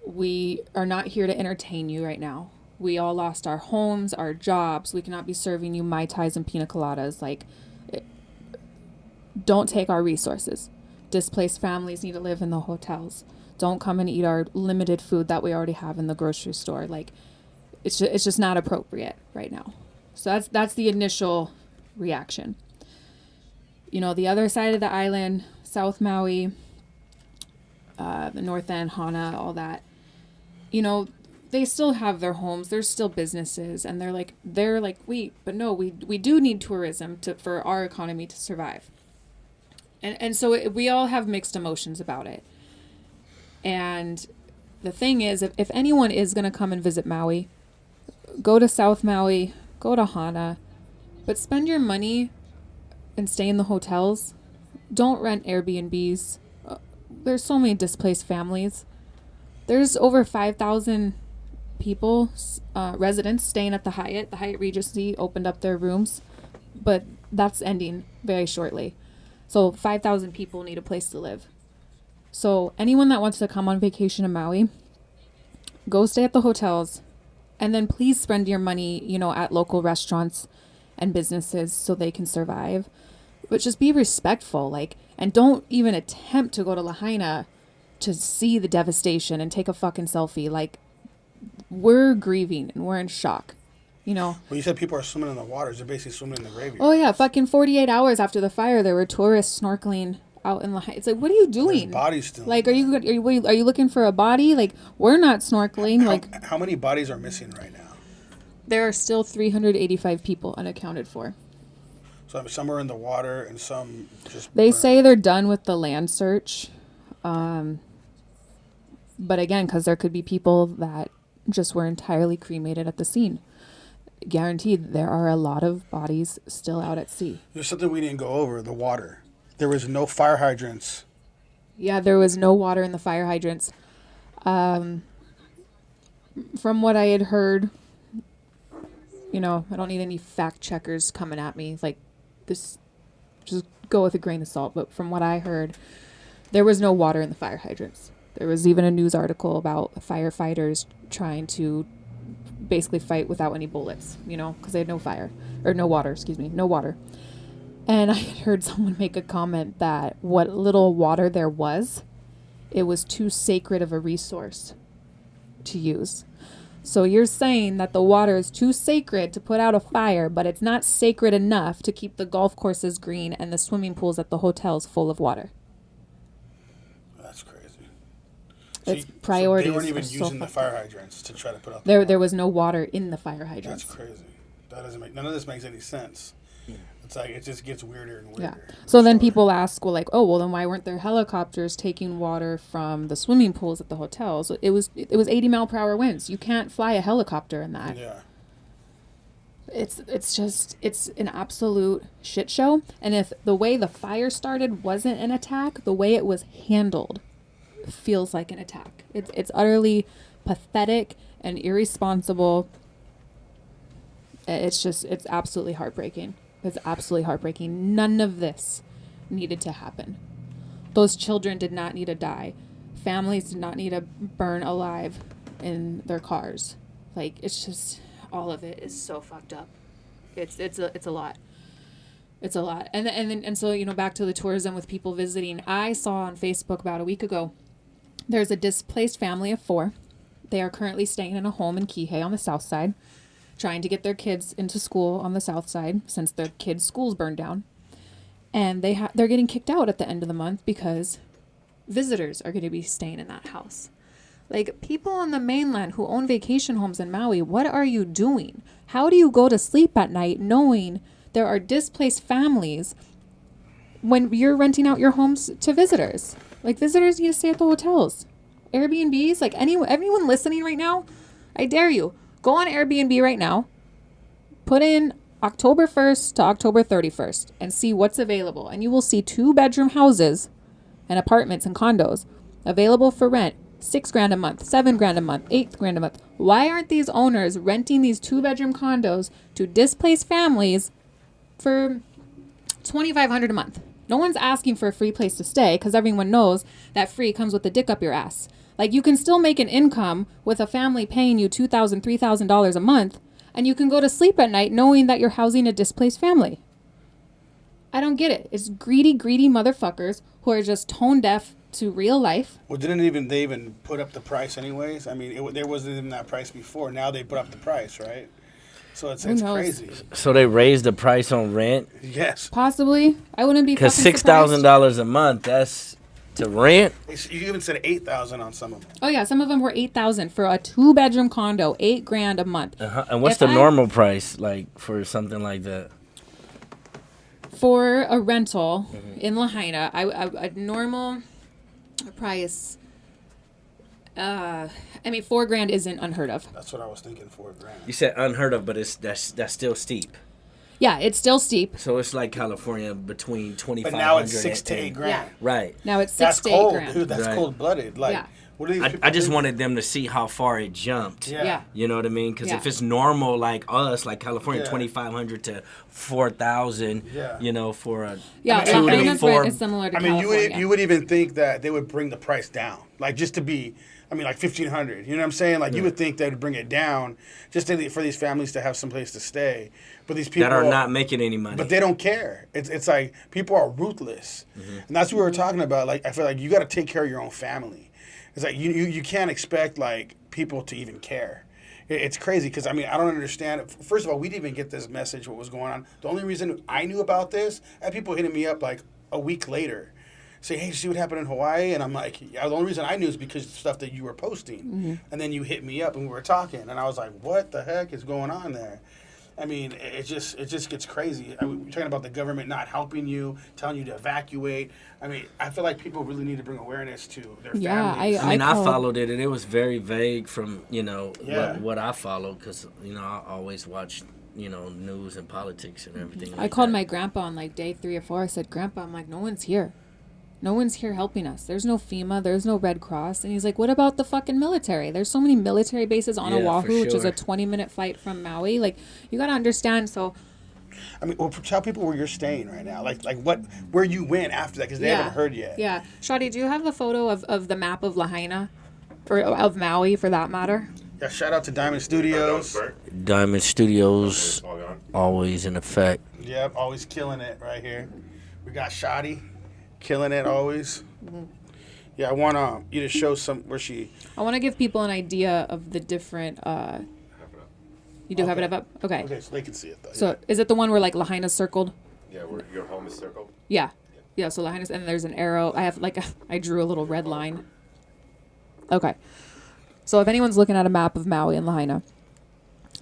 We are not here to entertain you right now. We all lost our homes, our jobs. We cannot be serving you Mai Tais and pina coladas. Like, don't take our resources. displaced families need to live in the hotels. Don't come and eat our limited food that we already have in the grocery store. Like, it's just not appropriate right now. So that's the initial reaction. You know, the other side of the island, South Maui, the North End, Hana, all that, you know, they still have their homes. There's still businesses, and they're like, wait, but no, we do need tourism for our economy to survive. And so we all have mixed emotions about it. And the thing is, if anyone is going to come and visit Maui, go to South Maui, go to Hana, but spend your money and stay in the hotels. Don't rent Airbnbs. There's so many displaced families. There's over 5,000 people, residents staying at the Hyatt. The Hyatt Regency opened up their rooms, but that's ending very shortly. So 5,000 people need a place to live. So anyone that wants to come on vacation in Maui, go stay at the hotels, and then please spend your money, you know, at local restaurants and businesses so they can survive. But just be respectful, like, and don't even attempt to go to Lahaina to see the devastation and take a fucking selfie. Like, we're grieving and we're in shock, you know. Well, you said people are swimming in the waters. They're basically swimming in the graveyard. Oh yeah, fucking 48 hours after the fire, there were tourists snorkeling out in Lahaina. It's like, what are you doing? There's bodies still. Like, are you looking for a body? Like, we're not snorkeling. How many bodies are missing right now? There are still 385 people unaccounted for. So some are in the water and some just... They say they're done with the land search. But again, because there could be people that just were entirely cremated at the scene. Guaranteed, there are a lot of bodies still out at sea. There's something we didn't go over, the water. There was no fire hydrants. Yeah, there was no water in the fire hydrants. From what I had heard, you know, I don't need any fact checkers coming at me. Like, this, just go with a grain of salt. But from what I heard, there was no water in the fire hydrants. There was even a news article about firefighters trying to basically fight without any bullets, you know, because they had no water. And I had heard someone make a comment that what little water there was, it was too sacred of a resource to use. So you're saying that the water is too sacred to put out a fire, but it's not sacred enough to keep the golf courses green and the swimming pools at the hotels full of water. That's crazy. Its priorities. So they weren't even so using the fire hydrants to try to put out the there. water. There was no water in the fire hydrants. That's crazy. That doesn't make none of this makes any sense. It's like it just gets weirder and weirder. Yeah. So then people ask, well, like, oh, well, then why weren't there helicopters taking water from the swimming pools at the hotels? It was 80-mile-per-hour winds. You can't fly a helicopter in that. Yeah. It's an absolute shit show. And if the way the fire started wasn't an attack, the way it was handled feels like an attack. It's utterly pathetic and irresponsible. It's absolutely heartbreaking. It's absolutely heartbreaking. None of this needed to happen. Those children did not need to die. Families did not need to burn alive in their cars. Like, it's just, all of it is so fucked up. It's a lot. It's a lot. And so, you know, back to the tourism with people visiting. I saw on Facebook about a week ago, there's a displaced family of 4. They are currently staying in a home in Kihei on the south side, trying to get their kids into school on the south side since their kids' schools burned down. And they're getting kicked out at the end of the month because visitors are going to be staying in that house. Like, people on the mainland who own vacation homes in Maui, what are you doing? How do you go to sleep at night knowing there are displaced families when you're renting out your homes to visitors? Like, visitors need to stay at the hotels. Airbnbs, like, everyone listening right now, I dare you. Go on Airbnb right now, put in October 1st to October 31st and see what's available. And you will see 2-bedroom houses and apartments and condos available for rent, $6,000 a month, $7,000 a month, $8,000 a month. Why aren't these owners renting these 2-bedroom condos to displaced families for $2,500 a month? No one's asking for a free place to stay because everyone knows that free comes with a dick up your ass. Like, you can still make an income with a family paying you $2,000, $3,000 a month, and you can go to sleep at night knowing that you're housing a displaced family. I don't get it. It's greedy motherfuckers who are just tone deaf to real life. Well, didn't they even put up the price anyways? I mean, there wasn't even that price before. Now they put up the price, right? So it's knows? crazy. So they raised the price on rent? Yes. Possibly. I wouldn't be Because fucking surprised. $6,000 a month, that's to rent? You even said 8,000 on some of them. Oh yeah, some of them were 8,000 for a 2-bedroom condo, $8,000 a month. Uh-huh. And what's If the I- normal price like for something like that? For a rental in Lahaina, a normal price. I mean, $4,000 isn't unheard of. That's what I was thinking, $4,000. You said unheard of, but that's still steep. Yeah, it's still steep. So it's like California between 2,500. But now it's 6 to 8 grand. Yeah. Right. Now it's That's 6 to cold, 8,000. dude. That's Right. cold blooded. Like, Yeah. what are these people I just thinking? wanted them to see how far it jumped. Yeah. You know what I mean? Because Yeah. if it's normal like us, like California, Yeah. 2,500 to 4,000. Yeah. You know, for a Yeah, I mean, Lahaina's four- rent is similar to I mean, California. you would even think that they would bring the price down, like just to be. I mean, like 1,500. You know what I'm saying? Like you would think they would bring it down just for these families to have some place to stay. But these people that are not making any money. But they don't care. It's like people are ruthless, and that's what we were talking about. Like I feel like you got to take care of your own family. It's like you can't expect like people to even care. It's crazy because I mean I don't understand it. First of all, we didn't even get this message what was going on. The only reason I knew about this, I had people hitting me up like a week later, say, "Hey, see what happened in Hawaii?" And I'm like, "Yeah." The only reason I knew is because of the stuff that you were posting, and then you hit me up and we were talking, and I was like, "What the heck is going on there?" I mean, it just gets crazy. I mean, we're talking about the government not helping you, telling you to evacuate. I mean, I feel like people really need to bring awareness to their Yeah, families. I mean, I called- followed it, and it was very vague from, Yeah. what I followed, because, I always watch, news and politics and everything I like called that. my grandpa on like day 3 or 4. I said, "Grandpa, I'm like, no one's here. No one's here helping us. There's no FEMA. There's no Red Cross." And he's like, "What about the fucking military? There's so many military bases on Yeah, for Oahu, which is a sure. 20-minute flight from Maui. Like, you got to understand." So, I mean, well, tell people where you're staying right now, like where you went after that, because they haven't heard yet. Yeah. Shadi, do you have the photo of the map of Lahaina? Or of Maui, for that matter? Yeah, shout out to Diamond Studios. Diamond Studios, always in effect. Yep, always killing it right here. We got Shotty, killing it always. Yeah, I want you to show some where she. I want to give people an idea of the different... You do have it up? Okay. Okay, so they can see it though. So, is it the one where like Lahaina's circled? Yeah, where your home is circled. Yeah. Yeah, so Lahaina's, and there's an arrow. I have I drew a little red line. Okay. So if anyone's looking at a map of Maui and Lahaina,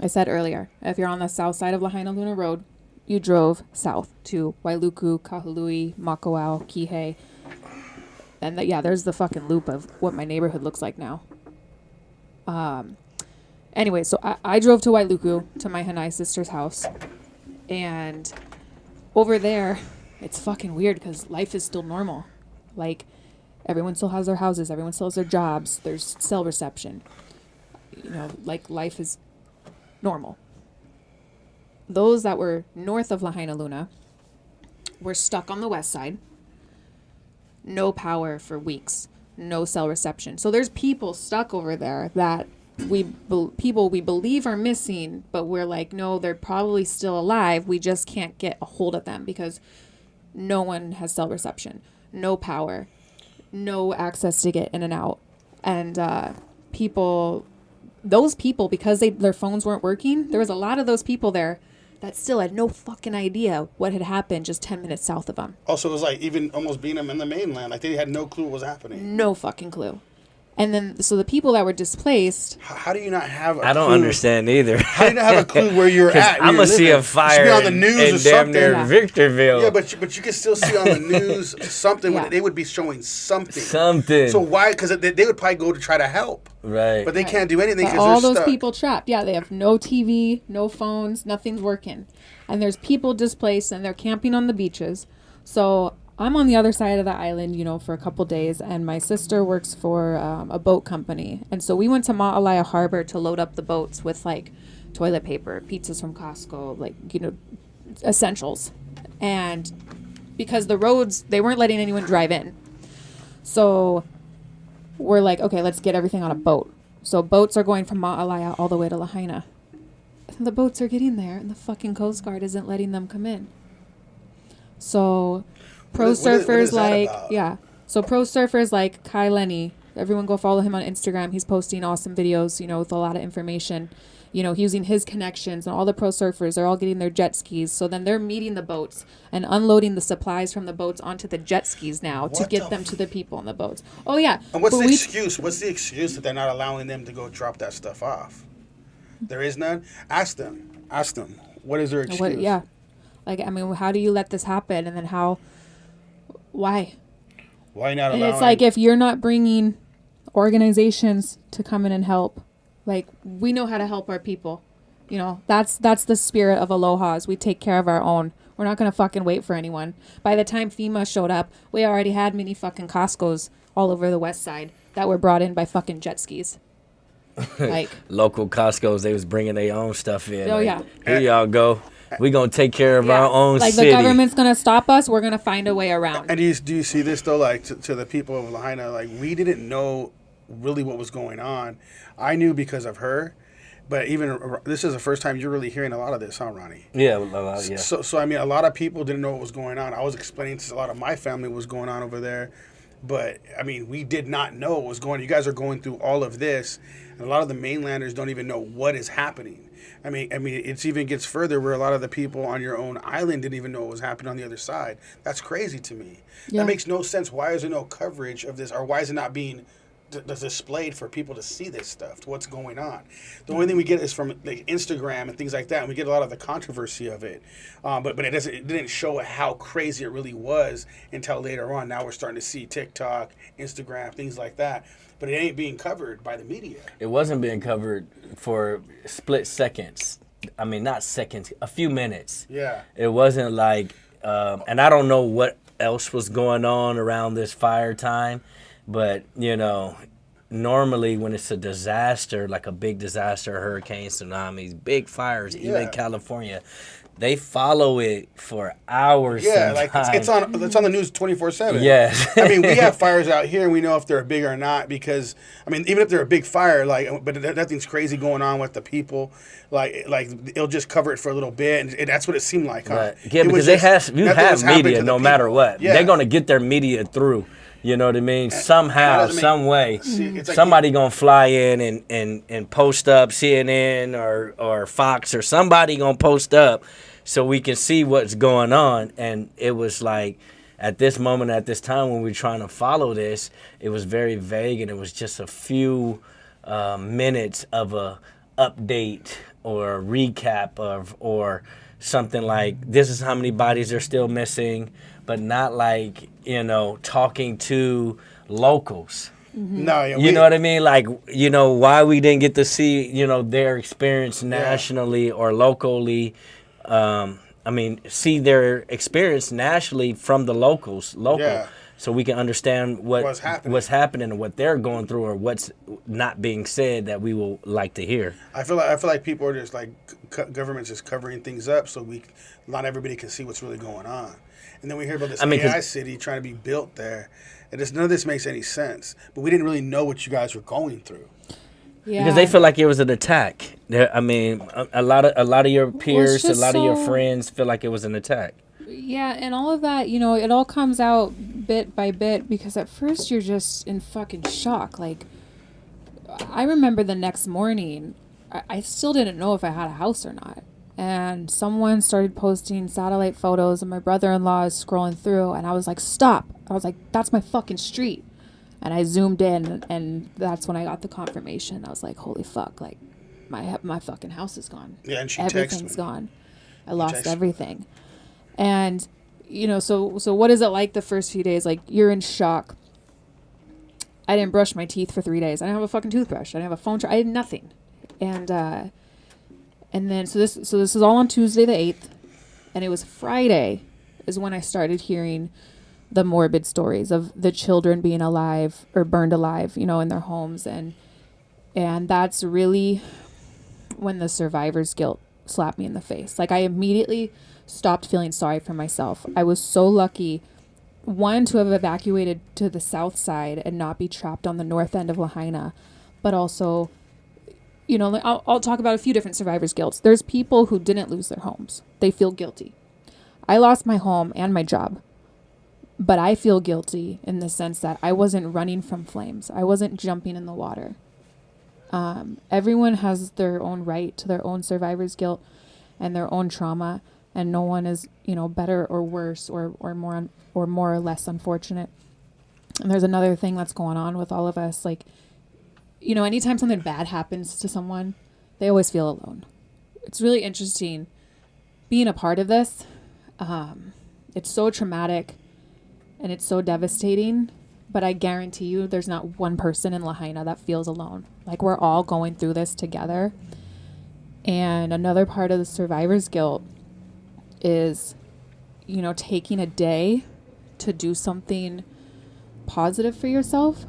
I said earlier, if you're on the south side of Lahaina Luna Road, you drove south to Wailuku, Kahului, Makawao, Kihei. And there's the fucking loop of what my neighborhood looks like now. Anyway, so I drove to Wailuku, to my Hanai sister's house. And over there, it's fucking weird because life is still normal. Like, everyone still has their houses. Everyone still has their jobs. There's cell reception. Like, life is normal. Those that were north of Lahaina Luna were stuck on the west side. No power for weeks. No cell reception. So there's people stuck over there that people we believe are missing, but we're like, no, they're probably still alive. We just can't get a hold of them because no one has cell reception, no power, no access to get in and out. And those people, because their phones weren't working, there was a lot of those people there that still had no fucking idea what had happened just 10 minutes south of them. Also, it was like even almost being them in the mainland, like they had no clue what was happening. No fucking clue. And then, so the people that were displaced... How do you not have a I don't clue? understand either. How do you not have a clue where you're at? I'm going gonna see a fire be on the news in or damn something. near Yeah. Victorville. Yeah, but you can still see on the news something. Yeah. When they would be showing something. Something. So why? Because they would probably go to try to help, Right. but they can't do anything But because all they're those stuck. people trapped. Yeah, they have no TV, no phones, nothing's working. And there's people displaced and they're camping on the beaches. So I'm on the other side of the island, for a couple days. And my sister works for a boat company. And so we went to Ma'alaya Harbor to load up the boats with like toilet paper, pizzas from Costco, essentials. And because the roads, they weren't letting anyone drive in. So we're like, okay, let's get everything on a boat. So boats are going from Ma'alaya all the way to Lahaina. And the boats are getting there, and the fucking Coast Guard isn't letting them come in. So pro What is surfers that like about? So pro surfers like Kai Lenny, everyone go follow him on Instagram. He's posting awesome videos, with a lot of information. Using his connections, and all the pro surfers are all getting their jet skis. So then they're meeting the boats and unloading the supplies from the boats onto the jet skis now to What get the them to the people on the boats. Oh yeah. And what's But the excuse? What's the excuse that they're not allowing them to go drop that stuff off? There is none. Ask them. Ask them. What is their excuse? Yeah. Like, I mean, how do you let this happen? And then why? Why not And allowing? it's like, if you're not bringing organizations to come in and help, like, we know how to help our people. That's the spirit of Aloha, is we take care of our own. We're not going to fucking wait for anyone. By the time FEMA showed up, we already had mini fucking Costco's all over the west side that were brought in by fucking jet skis. Like, Local Costco's, they was bringing their own stuff in. Oh, like, yeah. Here y'all go. We gonna take care of our own like city. the government's going to stop us. We're going to find a way around. And do you see this though? Like to the people of Lahaina, like we didn't know really what was going on. I knew because of her, but even this is the first time you're really hearing a lot of this, huh, Ronnie? Yeah, yeah. So I mean, a lot of people didn't know what was going on. I was explaining to a lot of my family what was going on over there, but I mean, we did not know what was going on. You guys are going through all of this, and a lot of the mainlanders don't even know what is happening. I mean, it's even gets further where a lot of the people on your own island didn't even know what was happening on the other side. That's crazy to me. Yeah. That makes no sense. Why is there no coverage of this, or why is it not being displayed for people to see this stuff, what's going on? The only thing we get is from like Instagram and things like that, and we get a lot of the controversy of it, but it didn't show how crazy it really was until later on. Now we're starting to see TikTok, Instagram, things like that, but it ain't being covered by the media. It wasn't being covered for split seconds. I mean, not seconds, a few minutes. Yeah. It wasn't like, and I don't know what else was going on around this fire time, but, normally when it's a disaster, like a big disaster, hurricanes, tsunamis, big fires, even California, they follow it for hours. Yeah, like sometimes. it's on the news 24/7. Yes. I mean, we have fires out here, and we know if they're big or not because, I mean, even if they're a big fire, but nothing's crazy going on with the people. Like it'll just cover it for a little bit, and that's what it seemed like, huh? Right. Yeah, It because was you just- have nothing was happening media to the no matter people. what. Yeah. They're going to get their media through. You know what I mean? Somehow, doesn't make- some way, See, it's like somebody gonna fly in and post up CNN or Fox or somebody gonna post up so we can see what's going on. And it was like at this moment, at this time when we were trying to follow this, it was very vague, and it was just a few minutes of a update or a recap or something like this is how many bodies are still missing, but not like talking to locals. No, yeah, You know what I mean? Like, why we didn't get to see, their experience nationally or locally. See their experience nationally from the local, Yeah. so we can understand What's happening. and what they're going through or what's not being said that we will like to hear. I feel like people are just like government's just covering things up so not everybody can see what's really going on. And then we hear about this AI city trying to be built there. And none of this makes any sense. But we didn't really know what you guys were going through. Yeah. Because they feel like it was an attack. A lot of your peers, a just lot of your so- friends feel like it was an attack. Yeah, and all of that, it all comes out bit by bit because at first you're just in fucking shock. Like, I remember the next morning, I still didn't know if I had a house or not. And someone started posting satellite photos, and my brother-in-law is scrolling through, and I was like, stop. I was like, that's my fucking street. And I zoomed in, and that's when I got the confirmation. I was like, holy fuck, like, my fucking house is gone. Yeah, and she texted Everything's me. gone. I lost texted me. everything. And, so what is it like the first few days? Like, you're in shock. I didn't brush my teeth for 3 days. I didn't have a fucking toothbrush. I didn't have a phone charger. I had nothing. And then, so this is all on Tuesday the 8th. And it was Friday is when I started hearing the morbid stories of the children being alive or burned alive, in their homes. And that's really when the survivor's guilt slapped me in the face. Like, I immediately stopped feeling sorry for myself. I was so lucky, one, to have evacuated to the south side and not be trapped on the north end of Lahaina, but also, I'll talk about a few different survivor's guilts. There's people who didn't lose their homes. They feel guilty. I lost my home and my job, but I feel guilty in the sense that I wasn't running from flames. I wasn't jumping in the water. Everyone has their own right to their own survivor's guilt and their own trauma, and no one is, better or worse or more or less unfortunate. And there's another thing that's going on with all of us. Like, anytime something bad happens to someone, they always feel alone. It's really interesting being a part of this. It's so traumatic and it's so devastating, but I guarantee you there's not one person in Lahaina that feels alone. Like, we're all going through this together. And another part of the survivor's guilt is, taking a day to do something positive for yourself.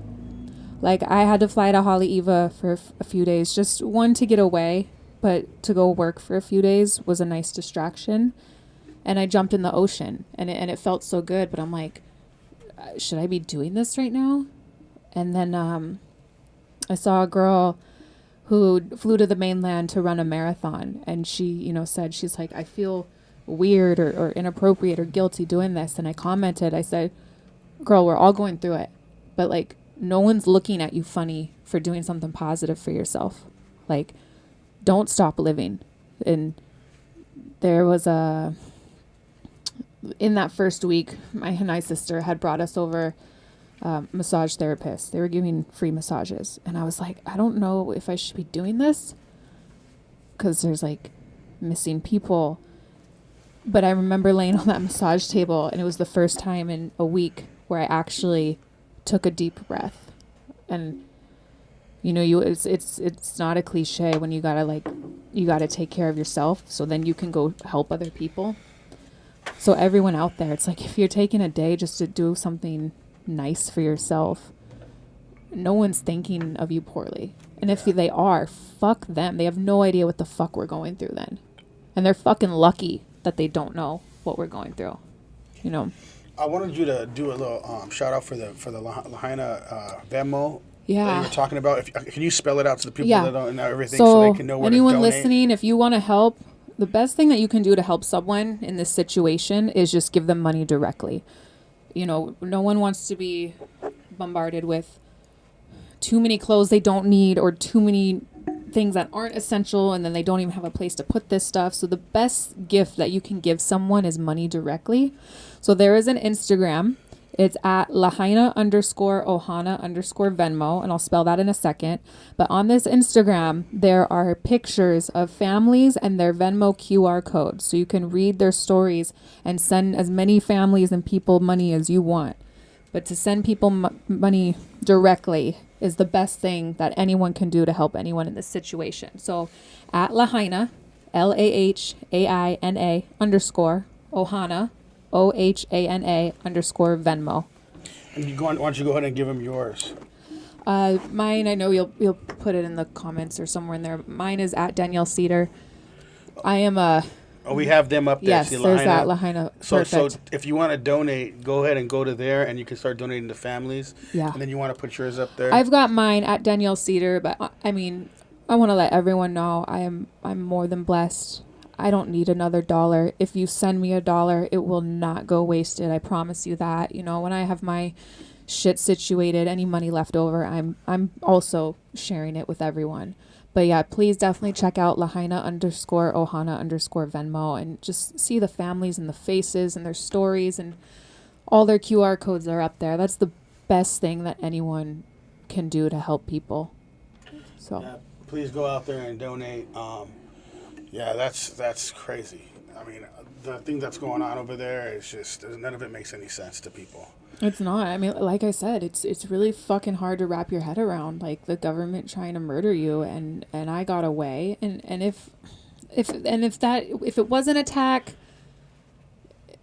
Like, I had to fly to Haleiwa for a few days, just one, to get away, but to go work for a few days was a nice distraction. And I jumped in the ocean, and it felt so good, but I'm like, should I be doing this right now? And then I saw a girl who flew to the mainland to run a marathon, and she, said, she's like, I feel weird or inappropriate or guilty doing this. And I commented, I said, girl, we're all going through it, but like, no one's looking at you funny for doing something positive for yourself. Like, don't stop living. And there was in that first week, my Hanai sister had brought us over massage therapists. They were giving free massages. And I was like, I don't know if I should be doing this because there's like missing people. But I remember laying on that massage table, and it was the first time in a week where I actually took a deep breath. And it's not a cliche when you gotta take care of yourself so then you can go help other people. So everyone out there, it's like, if you're taking a day just to do something nice for yourself, no one's thinking of you poorly. And if they are, fuck them. They have no idea what the fuck we're going through then. And they're fucking lucky that they don't know what we're going through. I wanted you to do a little shout out for the Lahaina Venmo. Yeah. That you were talking about. Can you spell it out to the people that don't know everything, so they can know where to anyone donate? listening, if you want to help, the best thing that you can do to help someone in this situation is just give them money directly. No one wants to be bombarded with too many clothes they don't need or too many things that aren't essential, and then they don't even have a place to put this stuff. So the best gift that you can give someone is money directly. So there is an Instagram. It's at Lahaina_Ohana_Venmo, and I'll spell that in a second. But on this Instagram, there are pictures of families and their Venmo QR codes. So you can read their stories and send as many families and people money as you want. But to send people money directly is the best thing that anyone can do to help anyone in this situation. So at Lahaina, LAHAINA _Ohana, OHANA _ Venmo. Why don't you go ahead and give them yours? Mine, I know you'll put it in the comments or somewhere in there. Mine is at Danielle Cedar. I am a... Oh, we have them up there. Yes, See, there's that Lahaina. So Perfect. if you want to donate, go ahead and go to there, and you can start donating to families. Yeah. And then you want to put yours up there. I've got mine at Danielle Cedar, but I want to let everyone know I'm more than blessed. I don't need another dollar. If you send me $1, it will not go wasted. I promise you that. When I have my shit situated, any money left over, I'm also sharing it with everyone. But yeah, please definitely check out Lahaina _Ohana _Venmo and just see the families and the faces and their stories, and all their QR codes are up there. That's the best thing that anyone can do to help people. So yeah, please go out there and donate. Yeah, that's crazy. I mean, the thing that's going on over there is just, none of it makes any sense to people. It's not. I mean, like I said, it's really fucking hard to wrap your head around, like the government trying to murder you, and I got away, and if it was an attack,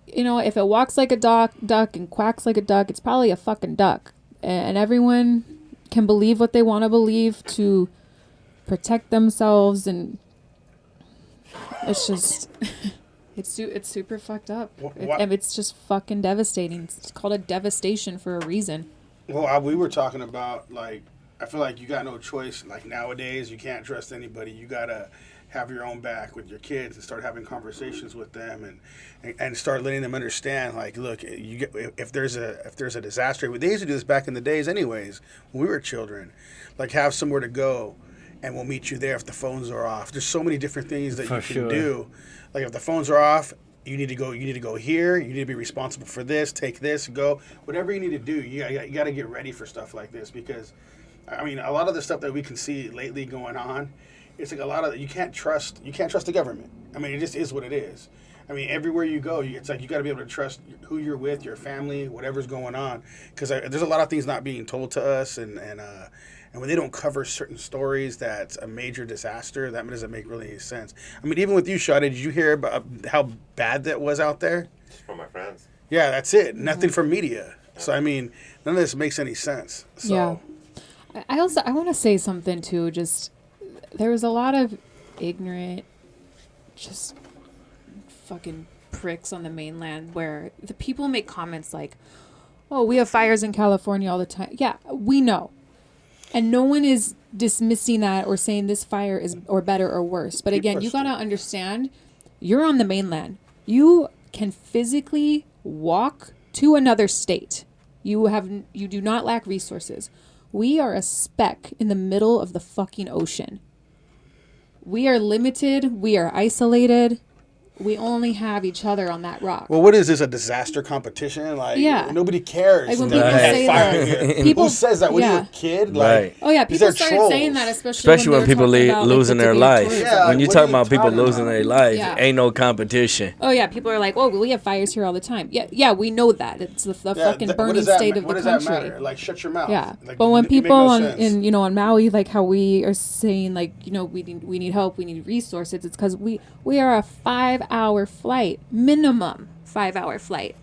if it walks like a duck and quacks like a duck, it's probably a fucking duck, and everyone can believe what they want to believe to protect themselves, and it's just. It's super fucked up. It's just fucking devastating. It's called a devastation for a reason. Well, we were talking about, like, I feel like you got no choice. Like nowadays, you can't trust anybody. You gotta have your own back with your kids and start having conversations with them and start letting them understand. Like, look, you get, if there's a disaster, they used to do this back in the days, anyways, when we were children. Like, have somewhere to go, and we'll meet you there if the phones are off. There's so many different things that For you can sure. do. Like, if the phones are off, you need to go. You need to go here. You need to be responsible for this. Take this. Go. Whatever you need to do. You got to get ready for stuff like this because, I mean, a lot of the stuff that we can see lately going on, it's like a lot of you can't trust the government. I mean, it just is what it is. I mean, everywhere you go, it's like you got to be able to trust who you're with, your family, whatever's going on, because there's a lot of things not being told to us, and when they don't cover certain stories, that's a major disaster. That doesn't make really any sense. I mean, even with you, Shada, did you hear about how bad that was out there? Just from my friends. Yeah, that's it. Nothing from media. So I mean, none of this makes any sense. So. Yeah. I want to say something too. Just there was a lot of ignorant, just fucking pricks on the mainland where the people make comments like, "Oh, we have fires in California all the time." Yeah, we know, and no one is dismissing that or saying this fire is or better or worse. But again, you gotta understand, you're on the mainland. You can physically walk to another state. You do not lack resources. We are a speck in the middle of the fucking ocean. We are limited. We are isolated. We only have each other on that rock. Well, what is this, a disaster competition? Like, Yeah. Nobody cares. Like when that people we had say fire that, here. people- Who says that? When yeah. you're a kid? Right. Like, Oh yeah, these people are started trolls. saying that, Especially when they were people talking about, like, losing the their debate life. tourism. Yeah, When you what talk are you about people talking losing about? their life, Yeah. ain't no competition. Oh yeah, people are like, "Oh, we have fires here all the time." Yeah, we know that. It's the Yeah, fucking what burning does that state ma- of what the does that country. matter? Like, shut your mouth. Yeah, Like, but when you make people no on sense. on Maui, like how we are saying, like, we need help, we need resources, it's because we are a 5-hour flight, minimum 5-hour flight.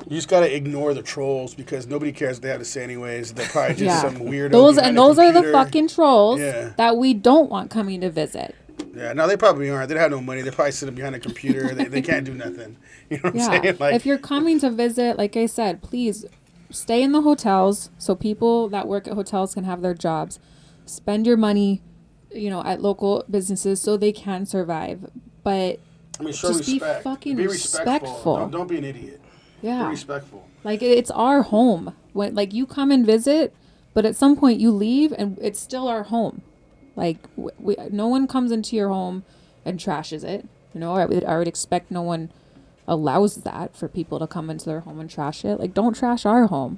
You just gotta ignore the trolls because nobody cares what they have to say anyways. They're probably just Yeah, some weirdo. those behind a are the computer. fucking trolls Yeah. that we don't want coming to visit. Yeah, no, they probably aren't. They have no money. They're probably sitting behind a computer. they can't do nothing. You know what Yeah, I'm saying? Like, if you're coming to visit, like I said, please stay in the hotels so people that work at hotels can have their jobs. Spend your money, at local businesses so they can survive. But I mean, show just be respect. fucking be respectful. Don't be an idiot. yeah, Be respectful. like it's our home. When like you come and visit, but at some point you leave and it's still our home. Like no one comes into your home and trashes it. I would expect no one allows that for people to come into their home and trash it. Like, don't trash our home.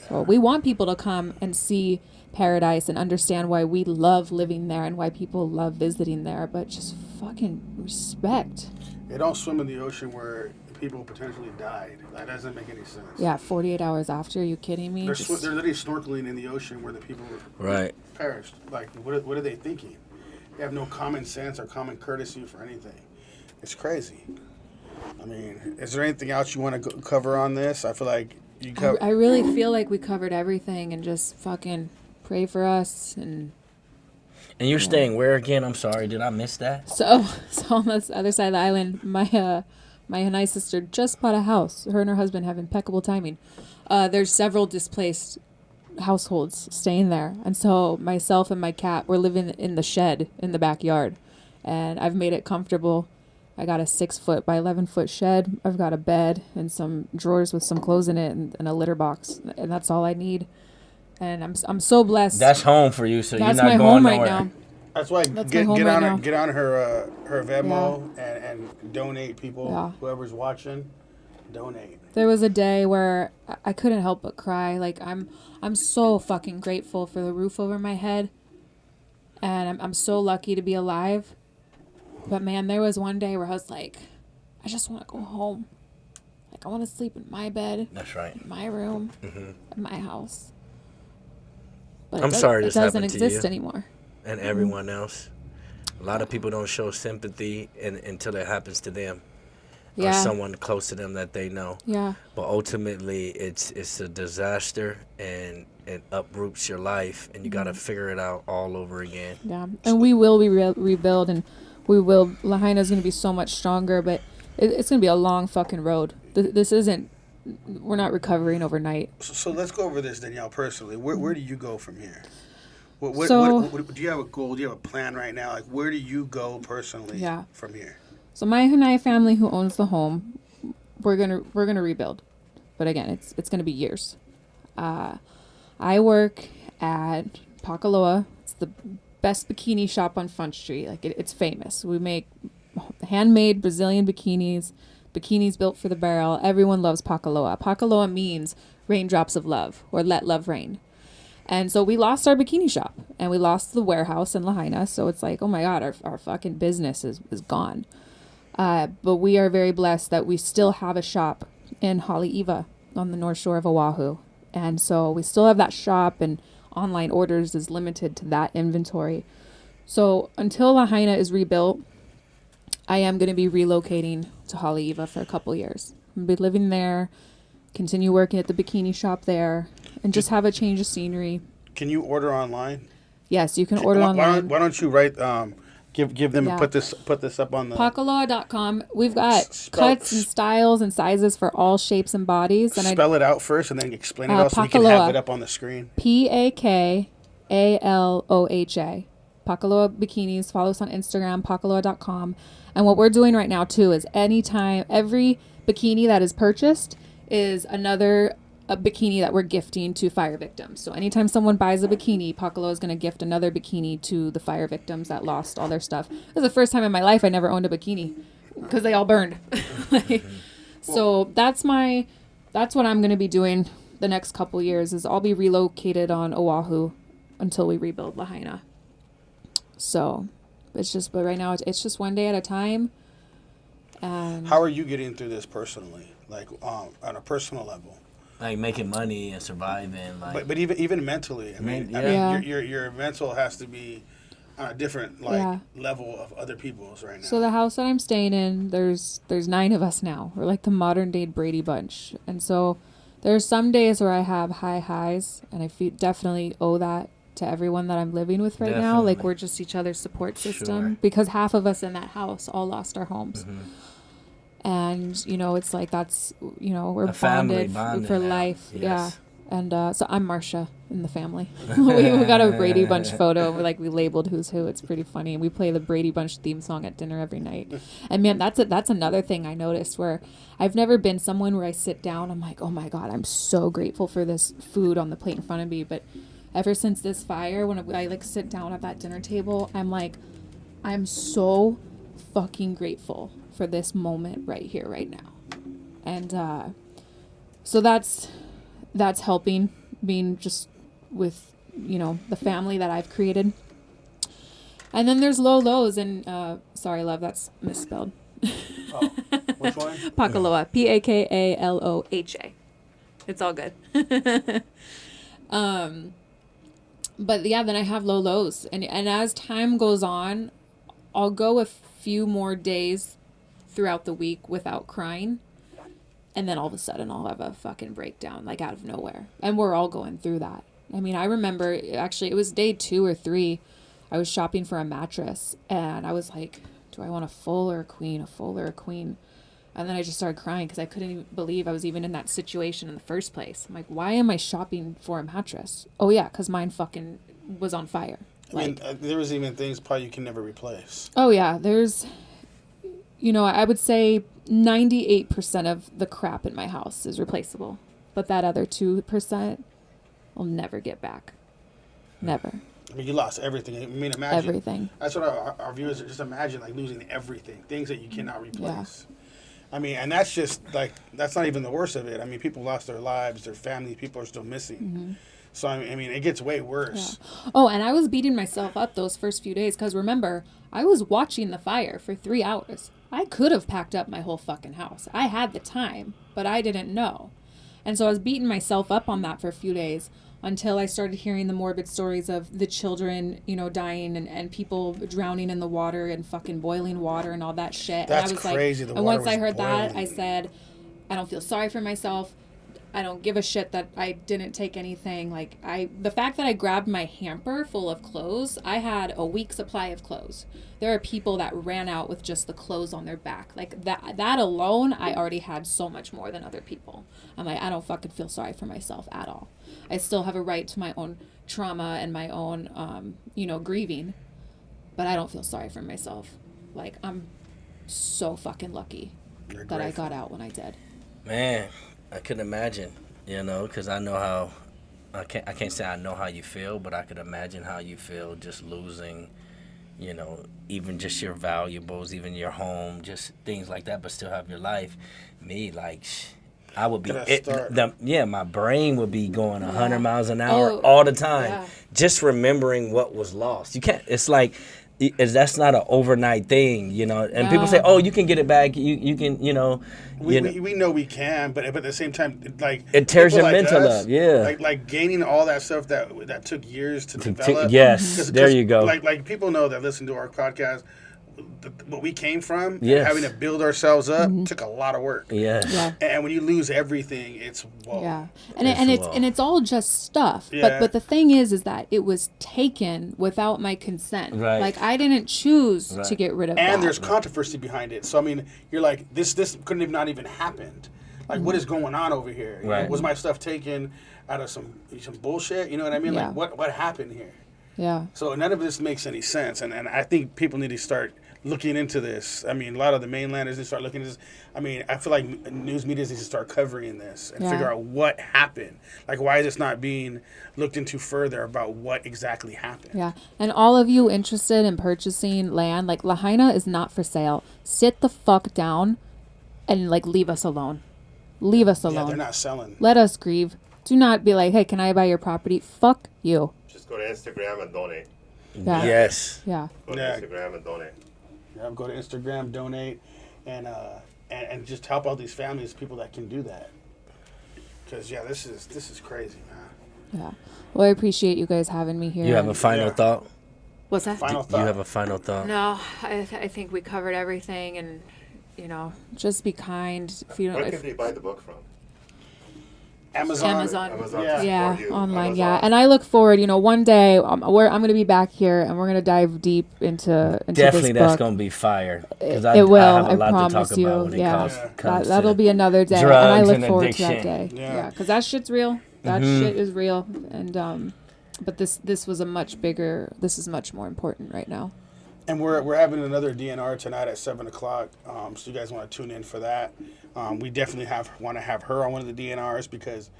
So we want people to come and see paradise and understand why we love living there and why people love visiting there, but just fucking respect. They don't swim in the ocean where people potentially died. That doesn't make any sense. Yeah, 48 hours after. Are you kidding me? They're literally snorkeling in the ocean where the people Right. perished. Like, what are they thinking? They have no common sense or common courtesy for anything. It's crazy. I mean, is there anything else you want to cover on this? I feel like you cover. I really feel like we covered everything, and just fucking pray for us. And you're staying where again? I'm sorry, did I miss that? so on this other side of the island, my Hanai sister just bought a house. Her and her husband have impeccable timing. There's several displaced households staying there, and so myself and my cat, we're living in the shed in the backyard, and I've made it comfortable. I got a 6-foot by 11-foot shed. I've got a bed and some drawers with some clothes in it and a litter box, and that's all I need. And I'm so blessed. That's home for you, so That's you're not my going home nowhere. right now. That's why That's get my home right now. get on her Venmo and donate. People, Yeah. whoever's watching, donate. There was a day where I couldn't help but cry. Like, I'm so fucking grateful for the roof over my head, and I'm so lucky to be alive. But man, there was one day where I was like, I just want to go home. Like, I want to sleep in my bed, That's right. in my room, in my house. But I'm sorry it this doesn't happened to exist you. anymore. And everyone else. A lot of people don't show sympathy until it happens to them or Yeah, someone close to them that they know. yeah, But ultimately, it's a disaster, and it uproots your life, and you got to figure it out all over again. yeah. And we will rebuild, and Lahaina's going to be so much stronger, but it's going to be a long fucking road. This isn't we're not recovering overnight. So let's go over this, Danielle, personally. Where do you go from here? So- Do you have a goal? Do you have a plan right now? Like, where do you go personally Yeah. from here? So my Hanai family who owns the home, we're gonna rebuild, but again, it's gonna be years. I work at Pakaloa. It's the best bikini shop on Front Street. Like it's famous. We make handmade Brazilian bikinis built for the barrel. Everyone loves Pakaloa. Pakaloa means raindrops of love or let love rain. And so we lost our bikini shop and we lost the warehouse in Lahaina. So it's like, oh my God, our fucking business is gone. But we are very blessed that we still have a shop in Haleiwa on the north shore of Oahu. And so we still have that shop, and online orders is limited to that inventory. So until Lahaina is rebuilt, I am going to be relocating to Haleiwa for a couple years. I'm going to be living there, continue working at the bikini shop there, and just have a change of scenery. Can you order online? Yes, you can order online. Why don't you write? Give them Yeah. put this up on the Pakaloa.com. We've got Spell- cuts and styles and sizes for all shapes and bodies. And spell it out first and then explain it out so we can Pakaloa. have it up on the screen. Pakaloha. Pakaloa bikinis. Follow us on Instagram, pakaloa.com. And what we're doing right now too is every bikini that is purchased is a bikini that we're gifting to fire victims. So anytime someone buys a bikini, Pakaloa is going to gift another bikini to the fire victims that lost all their stuff. This is the first time in my life I never owned a bikini because they all burned. So that's what I'm going to be doing the next couple years is I'll be relocated on Oahu until we rebuild Lahaina. So but right now it's just one day at a time. And How are you getting through this personally, like on a personal level? Like making money and surviving. Like, But even mentally, I mean, Yeah. your mental has to be on a different level of other people's right now. So the house that I'm staying in, there's 9 of us now. We're like the modern day Brady Bunch. And so there's some days where I have high highs, and I definitely owe that to everyone that I'm living with right now. Like Definitely. we're just each other's support system Sure. because half of us in that house all lost our homes. And it's like that's we're A family bonded bonding for now. life. Yes. Yeah. And so I'm Marcia in the family. we got a Brady Bunch photo. We labeled who's who. It's pretty funny. And we play the Brady Bunch theme song at dinner every night. And man, that's another thing I noticed where I've never been someone where I sit down. I'm like, oh my God, I'm so grateful for this food on the plate in front of me. But ever since this fire, when I sit down at that dinner table, I'm like, I'm so fucking grateful for this moment right here, right now. And so that's helping being just with the family that I've created. And then there's lows and sorry love, that's misspelled. Oh, which one? Pakaloa, Pakaloha. It's all good. But yeah, then I have lows, and as time goes on, I'll go a few more days throughout the week without crying, and then all of a sudden I'll have a fucking breakdown out of nowhere, and we're all going through that. I mean, I remember actually it was day 2 or 3. I was shopping for a mattress, and I was like, do I want a full or a queen? A full or a queen? And then I just started crying because I couldn't even believe I was even in that situation in the first place. I'm like, why am I shopping for a mattress? Oh, yeah, because mine fucking was on fire. I mean, there was even things probably you can never replace. Oh, yeah, there's, I would say 98% of the crap in my house is replaceable. But that other 2% will never get back. Never. I mean, you lost everything. I mean, imagine. Everything. That's what our viewers are just imagine, losing everything, things that you cannot replace. Yeah. I mean, and that's just that's not even the worst of it. I mean, people lost their lives, their families, people are still missing. Mm-hmm. So, I mean, it gets way worse. Yeah. Oh, and I was beating myself up those first few days because remember, I was watching the fire for 3 hours. I could have packed up my whole fucking house. I had the time, but I didn't know. And so I was beating myself up on that for a few days until I started hearing the morbid stories of the children, dying and people drowning in the water and fucking boiling water and all that shit. That's and I was crazy. Like, the and water once I heard boiling. that, I said, I don't feel sorry for myself. I don't give a shit that I didn't take anything. Like the fact that I grabbed my hamper full of clothes, I had a week's supply of clothes. There are people that ran out with just the clothes on their back. Like that alone, I already had so much more than other people. I'm like, I don't fucking feel sorry for myself at all. I still have a right to my own trauma and my own, grieving, but I don't feel sorry for myself. Like, I'm so fucking lucky that I got out when I did. Man, I couldn't imagine, because I know how, I can't say I know how you feel, but I could imagine how you feel just losing, even just your valuables, even your home, just things like that, but still have your life. Me, like, I would be, my brain would be going 100 miles an hour all the time, just remembering what was lost. You can't, it's like, that's not an overnight thing, and people say, oh, you can get it back, you can, we know we can, but at the same time, like, it tears your mental up, like gaining all that stuff that took years to develop. Yes, there you go. Like people know that listen to our podcast, what we came from, and having to build ourselves up took a lot of work. And when you lose everything, it's whoa. And it's all just stuff. But the thing is that it was taken without my consent. Right. Like, I didn't choose to get rid of that. And there's controversy behind it. So I mean, you're like, this couldn't have not even happened. Like, what is going on over here? Right. Was my stuff taken out of some bullshit? You know what I mean? Yeah. Like, what happened here? Yeah. So none of this makes any sense, and I think people need to start looking into this. I mean, a lot of the mainlanders need to start looking into this. I mean, I feel like news media needs to start covering this and figure out what happened. Like, why is this not being looked into further about what exactly happened? Yeah, and all of you interested in purchasing land, like, Lahaina is not for sale. Sit the fuck down and, like, leave us alone. Leave us alone. Yeah, they're not selling. Let us grieve. Do not be like, hey, can I buy your property? Fuck you. Just go to Instagram and donate. Yeah. Yes. Yeah. Go to Instagram and donate. Yeah, go to Instagram, donate, and just help out these families, people that can do that. Because this is crazy, man. Yeah. Well, I appreciate you guys having me here. You have a final thought? What's that? Final thought. You have a final thought? No, I think we covered everything, and just be kind. If you don't, Where can they buy the book from? Amazon. Yeah, online. Amazon. Yeah, and I look forward. One day I'm going to be back here, and we're going to dive deep into Definitely, this that's book. going to be fire. It will. I have a I lot promise to talk you. about when it comes That'll be another day, and drugs I look and forward to that addiction. day. Yeah, because that shit's real. That shit is real, and but this was this is much more important right now. And we're having another DNR tonight at 7:00. So you guys want to tune in for that. We definitely want to have her on one of the DNRs because,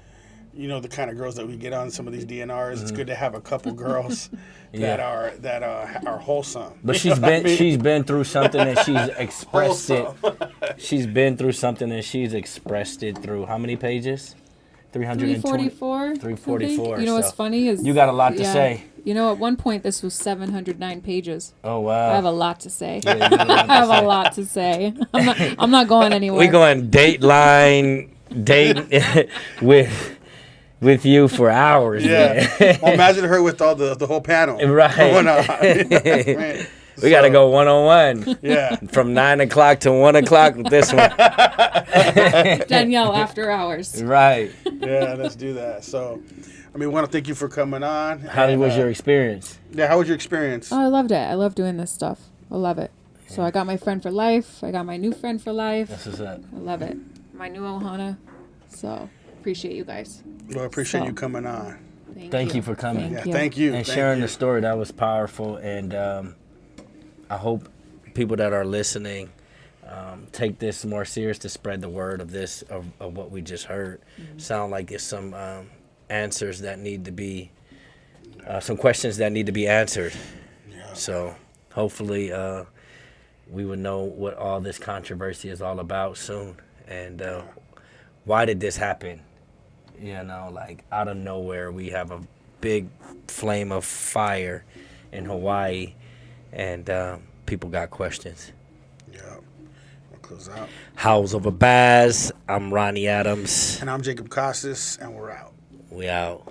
the kind of girls that we get on some of these DNRs. It's good to have a couple girls that are wholesome. But she's been through something and she's expressed it. She's been through something and she's expressed it through how many pages? 344. 344. You know what's funny is you got a lot to say. At one point this was 709 pages. Oh wow! I have a lot to say. Yeah, you got a lot to I have a lot to say. I'm not going anywhere. We going date with you for hours. Yeah. Man. Well, imagine her with all the whole panel Right. going on. Man. We got to go 1-on-1. Yeah. From 9 o'clock to 1 o'clock with this one. Danielle after hours. Right. Yeah, let's do that. So, we want to thank you for coming on. How was your experience? Yeah, how was your experience? Oh, I loved it. I love doing this stuff. I love it. So I got my friend for life. I got my new friend for life. This is it. I love it. My new Ohana. So appreciate you guys. Well, I appreciate you coming on. Thank you for coming. Thank you. And sharing the story. That was powerful. And I hope people that are listening take this more serious to spread the word of this, of what we just heard. Sound like it's some answers that need to be, some questions that need to be answered. Yeah. So hopefully we would know what all this controversy is all about soon. And why did this happen? Like out of nowhere, we have a big flame of fire in Hawaii, and people got questions. Yeah. We'll close out. House over Baz. I'm Ronnie Adams. And I'm Jacob Casas, and we're out. We out.